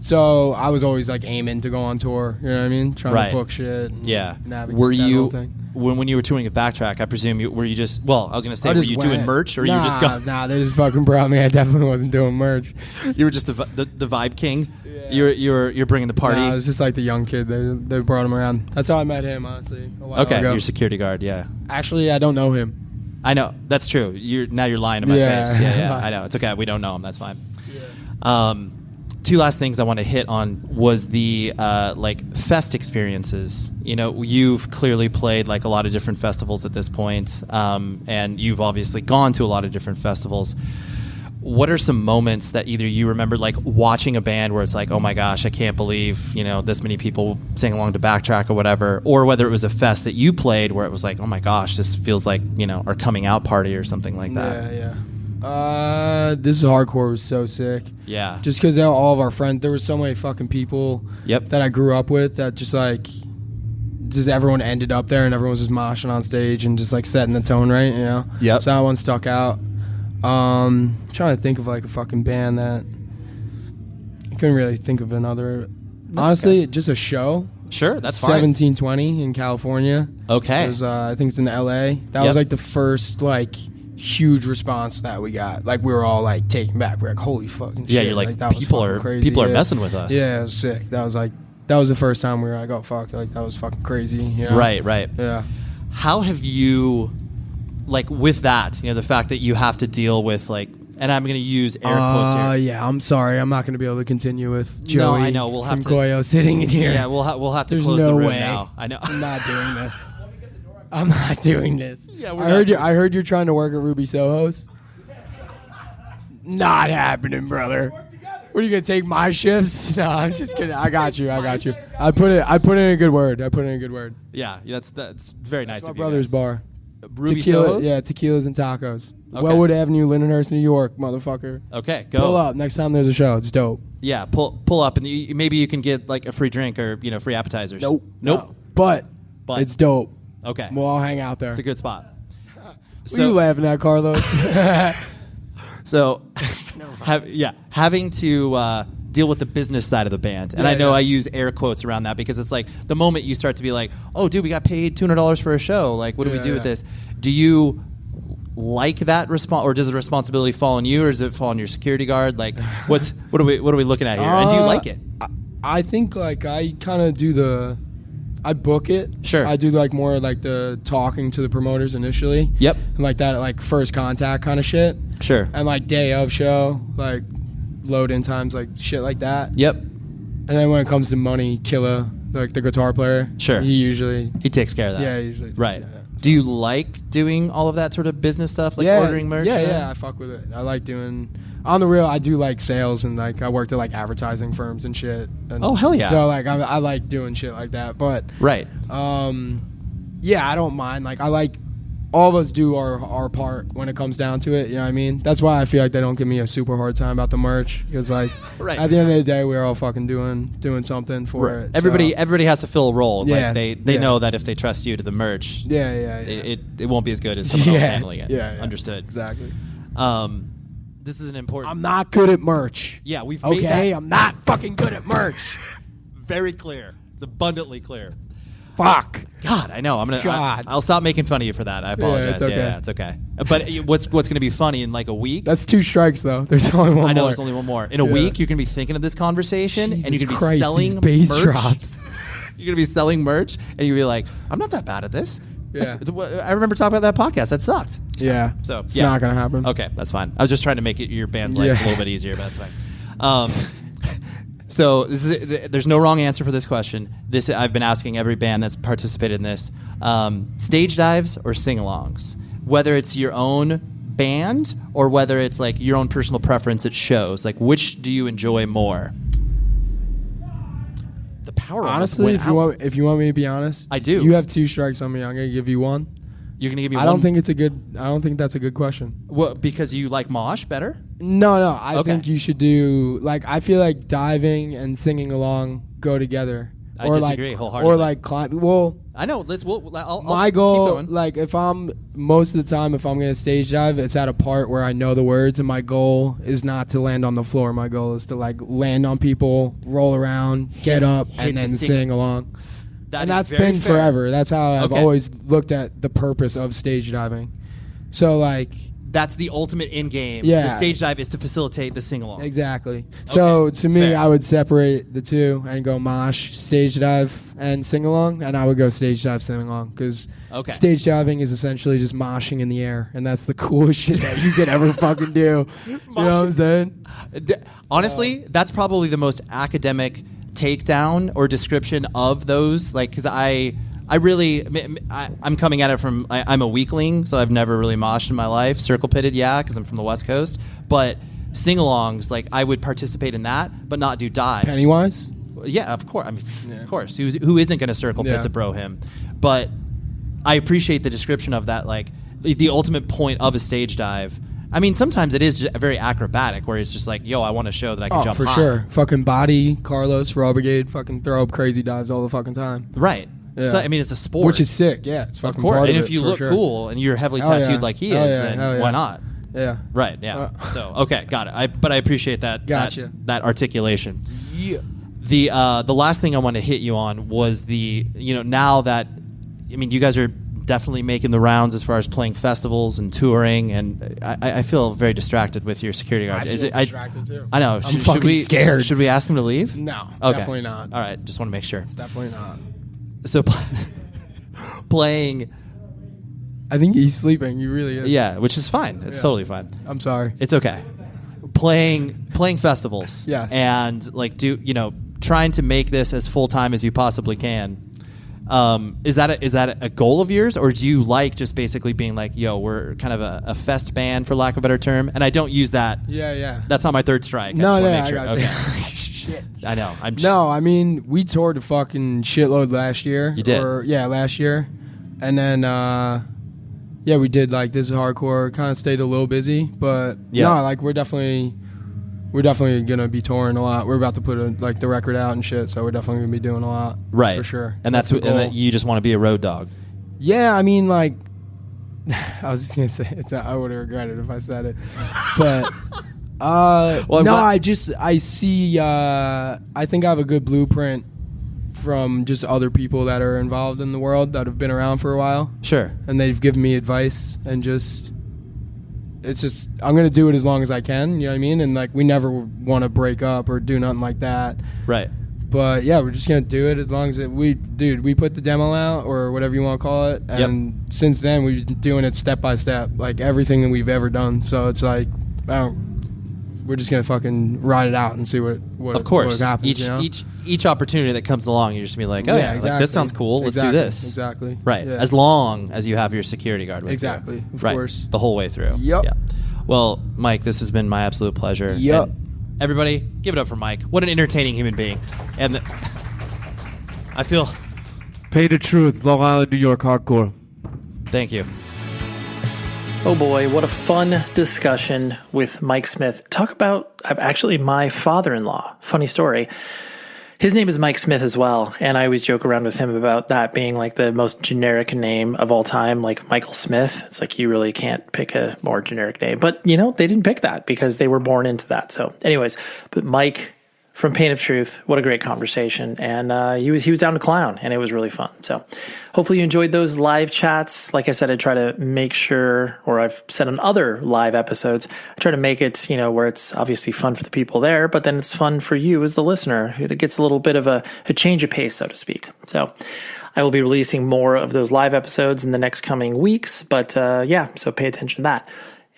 Speaker 11: So I was always like aiming to go on tour. You know what I mean? Trying to book shit. And navigate
Speaker 8: were
Speaker 11: that
Speaker 8: you
Speaker 11: whole thing.
Speaker 8: when you were touring at Backtrack? I presume were you just? Well, I was gonna say, were you doing merch, or you were just going?
Speaker 11: Nah, they just fucking brought me. I definitely wasn't doing merch.
Speaker 8: You were just the vibe king. Yeah. You're bringing the party.
Speaker 11: Nah, I was just like the young kid. They brought him around. That's how I met him, honestly. A while ago.
Speaker 8: Your security guard. Yeah.
Speaker 11: Actually, I don't know him.
Speaker 8: I know, that's true. You're lying to my face. Yeah. I know. It's okay. We don't know him. That's fine. Yeah. Two last things I want to hit on was the like fest experiences. You've clearly played like a lot of different festivals at this point, and you've obviously gone to a lot of different festivals. What are some moments that either you remember, like watching a band where it's like, oh my gosh, I can't believe this many people sang along to Backtrack or whatever, or whether it was a fest that you played where it was like, oh my gosh, this feels like our coming out party or something like that.
Speaker 11: Yeah. This hardcore was so sick.
Speaker 8: Yeah.
Speaker 11: Just because all of our friends, there were so many fucking people that I grew up with that just everyone ended up there and everyone was just moshing on stage and just like setting the tone right,
Speaker 8: Yep.
Speaker 11: So that one stuck out. Trying to think of like a fucking band that I couldn't really think of another. Honestly, just a show.
Speaker 8: Sure, that's fine.
Speaker 11: 1720 in California.
Speaker 8: Okay.
Speaker 11: It was, I think it's in LA. That was like the first like huge response that we got. Like we were all like taken back. We're like, holy fucking shit.
Speaker 8: Yeah, you're like
Speaker 11: that
Speaker 8: people are
Speaker 11: crazy.
Speaker 8: People are messing with us.
Speaker 11: Yeah, it was sick. That was like that was the first time we were like, oh fuck, like that was fucking crazy. You know?
Speaker 8: Right.
Speaker 11: Yeah.
Speaker 8: How have you, like, with that, the fact that you have to deal with, like, and I'm going to use air quotes here.
Speaker 11: Yeah, I'm sorry. I'm not going to be able to continue with Joey.
Speaker 8: No, I know. We'll have
Speaker 11: from Koyo sitting in here.
Speaker 8: Yeah, we'll have to
Speaker 11: There's
Speaker 8: close
Speaker 11: no
Speaker 8: the room
Speaker 11: way.
Speaker 8: now. I know.
Speaker 11: I'm not doing this. I'm not doing this.
Speaker 8: Yeah,
Speaker 11: I heard you're trying to work at Ruby Soho's. Not happening, brother. What are you gonna take my shifts? No, I'm just kidding. I got you. I put in a good word.
Speaker 8: Yeah, that's very nice
Speaker 11: That's my
Speaker 8: of you.
Speaker 11: brother's
Speaker 8: guys.
Speaker 11: bar.
Speaker 8: Ruby
Speaker 11: Tequila,
Speaker 8: Soho's?
Speaker 11: yeah, tequilas and tacos.
Speaker 8: Okay.
Speaker 11: Wellwood Avenue, Lindenhurst, New York, motherfucker.
Speaker 8: Okay, go.
Speaker 11: Pull up next time there's a show. It's dope.
Speaker 8: Yeah, pull up, and maybe you can get like a free drink or free appetizers.
Speaker 11: Nope.
Speaker 8: No.
Speaker 11: But it's dope.
Speaker 8: Okay.
Speaker 11: We'll all hang out there.
Speaker 8: It's a good spot.
Speaker 11: What are you laughing at, Carlos?
Speaker 8: So, having to deal with the business side of the band, and I know I use air quotes around that because it's like the moment you start to be like, "Oh, dude, we got paid $200 for a show. Like, what do we do with this?" Do you like that or does the responsibility fall on you, or does it fall on your security guard? Like, what are we looking at here? And do you like it?
Speaker 11: I think like I kind of I book it.
Speaker 8: Sure.
Speaker 11: I do like more like the talking to the promoters initially.
Speaker 8: Yep.
Speaker 11: And like that, like first contact kind of shit.
Speaker 8: Sure.
Speaker 11: And like day of show, like load in times, like shit like that.
Speaker 8: Yep.
Speaker 11: And then when it comes to money, Killa, like the guitar player.
Speaker 8: Sure.
Speaker 11: He
Speaker 8: takes care of that.
Speaker 11: Yeah, he usually.
Speaker 8: Right. Do you like doing all of that sort of business stuff, like ordering merch?
Speaker 11: Yeah, I fuck with it. I like doing. On the real, I do like sales, and like I worked at like advertising firms and shit. And
Speaker 8: oh hell yeah!
Speaker 11: So like I like doing shit like that, but
Speaker 8: right.
Speaker 11: Yeah, I don't mind. Like I like all of us do our part when it comes down to it. You know what I mean? That's why I feel like they don't give me a super hard time about the merch because like at the end of the day, we're all fucking doing something for it.
Speaker 8: Everybody has to fill a role.
Speaker 11: Yeah,
Speaker 8: like they know that if they trust you to the merch, it won't be as good as someone else handling it.
Speaker 11: Yeah,
Speaker 8: understood.
Speaker 11: Exactly.
Speaker 8: This is an important.
Speaker 11: I'm not good at merch.
Speaker 8: Yeah, we've made
Speaker 11: okay.
Speaker 8: that
Speaker 11: I'm not fucking good at merch.
Speaker 8: very clear. It's abundantly clear.
Speaker 11: Fuck.
Speaker 8: God, I know. I'll stop making fun of you for that. I apologize.
Speaker 11: Yeah, it's okay.
Speaker 8: But what's going to be funny in like a week?
Speaker 11: That's 2 strikes though. There's only one more.
Speaker 8: I know there's only one more. In a week, you're going to be thinking of this conversation, and you're going to be selling
Speaker 11: these bass
Speaker 8: merch.
Speaker 11: drops.
Speaker 8: You're going to be selling merch, and you'll be like, I'm not that bad at this.
Speaker 11: Yeah.
Speaker 8: I remember talking about that podcast. That sucked.
Speaker 11: Yeah.
Speaker 8: So
Speaker 11: it's not going to happen.
Speaker 8: Okay, that's fine. I was just trying to make your band's life a little bit easier, but that's fine. So there's no wrong answer for this question. I've been asking every band that's participated in this: stage dives or sing-alongs. Whether it's your own band or whether it's like your own personal preference at shows, like which do you enjoy more? The power.
Speaker 11: Honestly, if you want me to be honest,
Speaker 8: I do.
Speaker 11: You have 2 strikes on me. I'm gonna give you 1.
Speaker 8: You're gonna give me.
Speaker 11: I don't think that's a good question.
Speaker 8: Well, because you like mosh better?
Speaker 11: No. I think you should do I feel like diving and singing along go together.
Speaker 8: I disagree wholeheartedly.
Speaker 11: Or like climb. Well,
Speaker 8: I know.
Speaker 11: My goal, like if I'm most of the time, if I'm gonna stage dive, it's at a part where I know the words, and my goal is not to land on the floor. My goal is to like land on people, roll around, get up, and then sing along. That's been fair. Forever. That's how I've always looked at the purpose of stage diving. So like
Speaker 8: that's the ultimate end game.
Speaker 11: Yeah.
Speaker 8: The stage dive is to facilitate the sing along.
Speaker 11: Exactly. So to me, I would separate the two and go mosh, stage dive, and sing along, and I would go stage dive, sing along, because stage diving is essentially just moshing in the air, and that's the coolest shit that you could ever fucking do. You know what I'm saying?
Speaker 8: Honestly, that's probably the most academic takedown or description of those, like, because I'm coming at it from I'm a weakling, so I've never really moshed in my life. Circle pitted, because I'm from the West Coast, but sing-alongs, like I would participate in that, but not do dives.
Speaker 11: Pennywise?
Speaker 8: Yeah, of course. I mean, of course. Who isn't going to circle pit to bro him? But I appreciate the description of that, like the ultimate point of a stage dive. I mean, sometimes it is very acrobatic, where it's just like, yo, I want to show that I can jump high.
Speaker 11: Sure. Fucking Body, Carlos, Raw Brigade, fucking throw up crazy dives all the fucking time.
Speaker 8: Right.
Speaker 11: Yeah.
Speaker 8: So, I mean, it's a sport.
Speaker 11: Which is sick, yeah. It's fucking
Speaker 8: of course.
Speaker 11: part
Speaker 8: And
Speaker 11: of
Speaker 8: if you look cool and you're heavily tattooed like he is, then why not?
Speaker 11: Yeah.
Speaker 8: Right, yeah. So, okay, got it. But I appreciate that that articulation.
Speaker 11: Yeah.
Speaker 8: The last thing I want to hit you on was now that, I mean, you guys are definitely making the rounds as far as playing festivals and touring, and I feel very distracted with your security guard.
Speaker 11: I feel distracted too.
Speaker 8: I know.
Speaker 11: I'm fucking scared.
Speaker 8: Should we ask him to leave?
Speaker 11: No,
Speaker 8: okay.
Speaker 11: Definitely not.
Speaker 8: All right, just want to make sure.
Speaker 11: Definitely not.
Speaker 8: So playing...
Speaker 11: I think he's sleeping. He really is.
Speaker 8: Yeah, which is fine. It's totally fine.
Speaker 11: I'm sorry.
Speaker 8: It's okay. Playing festivals.
Speaker 11: Yes.
Speaker 8: And like trying to make this as full time as you possibly can. Is that a goal of yours, or do you like just basically being like, yo, we're kind of a fest band, for lack of a better term? And I don't use that.
Speaker 11: Yeah.
Speaker 8: That's not my third strike. I just want to make sure. Okay.
Speaker 11: Shit.
Speaker 8: I know.
Speaker 11: No, I mean, we toured a fucking shitload last year.
Speaker 8: You did?
Speaker 11: Last year. And then we did like This Is Hardcore, kind of stayed a little busy, but we're definitely gonna be touring a lot. We're about to put the record out and shit, so we're definitely gonna be doing a lot,
Speaker 8: right?
Speaker 11: For sure.
Speaker 8: And that's you just want to be a road dog.
Speaker 11: Yeah, I mean, like, I was just gonna say I would have regretted it if I said it, but I see. I think I have a good blueprint from just other people that are involved in the world that have been around for a while.
Speaker 8: Sure.
Speaker 11: And they've given me advice, and it's just I'm going to do it as long as I can, you know what I mean? And like we never want to break up or do nothing like that.
Speaker 8: Right.
Speaker 11: But yeah, we're just going to do it as long as we put the demo out or whatever you want to call it. And since then we've been doing it step by step, like everything that we've ever done. So it's like we're just going to fucking ride it out and see what
Speaker 8: of course.
Speaker 11: What happens.
Speaker 8: Each opportunity that comes along, you're just be like, oh yeah,
Speaker 11: exactly.
Speaker 8: like, this sounds cool. Let's do this.
Speaker 11: Exactly.
Speaker 8: Right.
Speaker 11: Yeah.
Speaker 8: As long as you have your security guard with
Speaker 11: exactly.
Speaker 8: you.
Speaker 11: Of
Speaker 8: right.
Speaker 11: course.
Speaker 8: The whole way through.
Speaker 11: Yep.
Speaker 8: Yeah. Well, Mike, this has been my absolute pleasure.
Speaker 11: Yep.
Speaker 8: And everybody, give it up for Mike. What an entertaining human being. And I feel...
Speaker 12: Pay the truth, Long Island, New York hardcore.
Speaker 8: Thank you.
Speaker 6: Oh boy, what a fun discussion with Mike Smith. Talk about actually my father-in-law. Funny story. His name is Mike Smith as well, and I always joke around with him about that being like the most generic name of all time, like Michael Smith. It's like you really can't pick a more generic name. But, they didn't pick that because they were born into that. So anyways, but Mike from Pain of Truth, what a great conversation. And he was down to clown, and it was really fun. So hopefully you enjoyed those live chats. Like I said, I try to make sure, or I've said on other live episodes, I try to make it, where it's obviously fun for the people there, but then it's fun for you as the listener, who gets a little bit of a change of pace, so to speak. So I will be releasing more of those live episodes in the next coming weeks, but so pay attention to that.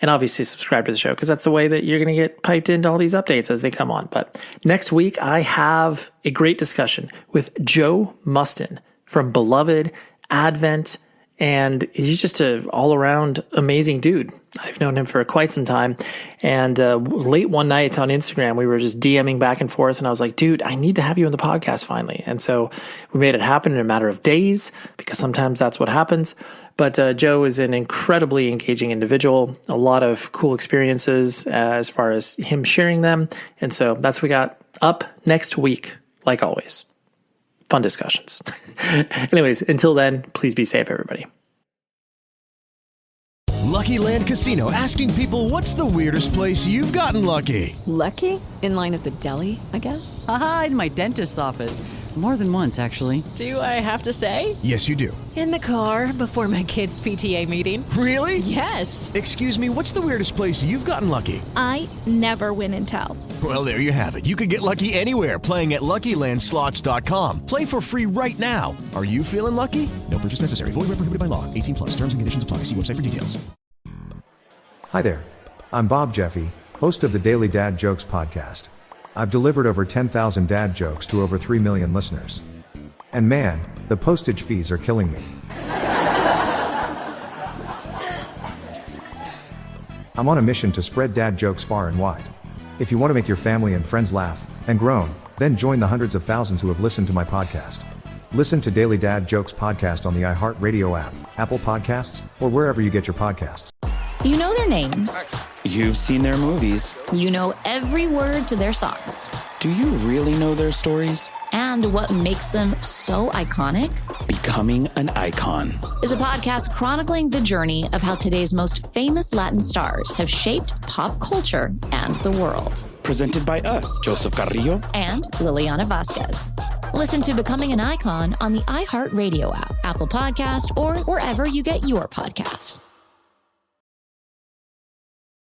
Speaker 6: And obviously subscribe to the show because that's the way that you're going to get piped into all these updates as they come on. But next week, I have a great discussion with Joe Mustin from Beloved, Advent, and he's just an all-around amazing dude. I've known him for quite some time. And late one night on Instagram, we were just DMing back and forth, and I was like, dude, I need to have you on the podcast finally. And so we made it happen in a matter of days because sometimes that's what happens. But Joe is an incredibly engaging individual, a lot of cool experiences as far as him sharing them. And so that's what we got up next week, like always. Fun discussions. Anyways, until then, please be safe, everybody.
Speaker 1: Lucky Land Casino, asking people, what's the weirdest place you've gotten lucky?
Speaker 2: Lucky? In line at the deli, I guess?
Speaker 3: Aha, in my dentist's office. More than once, actually.
Speaker 2: Do I have to say?
Speaker 1: Yes, you do.
Speaker 2: In the car before my kids' PTA meeting.
Speaker 1: Really?
Speaker 2: Yes.
Speaker 1: Excuse me, what's the weirdest place you've gotten lucky?
Speaker 4: I never win and tell.
Speaker 1: Well, there you have it. You can get lucky anywhere, playing at LuckyLandSlots.com. Play for free right now. Are you feeling lucky? No purchase necessary. Void where prohibited by law. 18+. Terms and conditions apply. See website for details.
Speaker 5: Hi there. I'm Bob Jeffy, host of the Daily Dad Jokes podcast. I've delivered over 10,000 dad jokes to over 3 million listeners. And man, the postage fees are killing me. I'm on a mission to spread dad jokes far and wide. If you want to make your family and friends laugh and groan, then join the hundreds of thousands who have listened to my podcast. Listen to Daily Dad Jokes podcast on the iHeartRadio app, Apple Podcasts, or wherever you get your podcasts.
Speaker 13: You know their names.
Speaker 14: You've seen their movies.
Speaker 13: You know every word to their songs.
Speaker 14: Do you really know their stories?
Speaker 13: And what makes them so iconic?
Speaker 14: Becoming an icon
Speaker 13: is a podcast chronicling the journey of how today's most famous Latin stars have shaped pop culture and the world.
Speaker 14: Presented by us, Joseph Carrillo
Speaker 13: and Liliana Vasquez. Listen to Becoming an Icon on the iHeartRadio app, Apple Podcast, or wherever you get your podcast.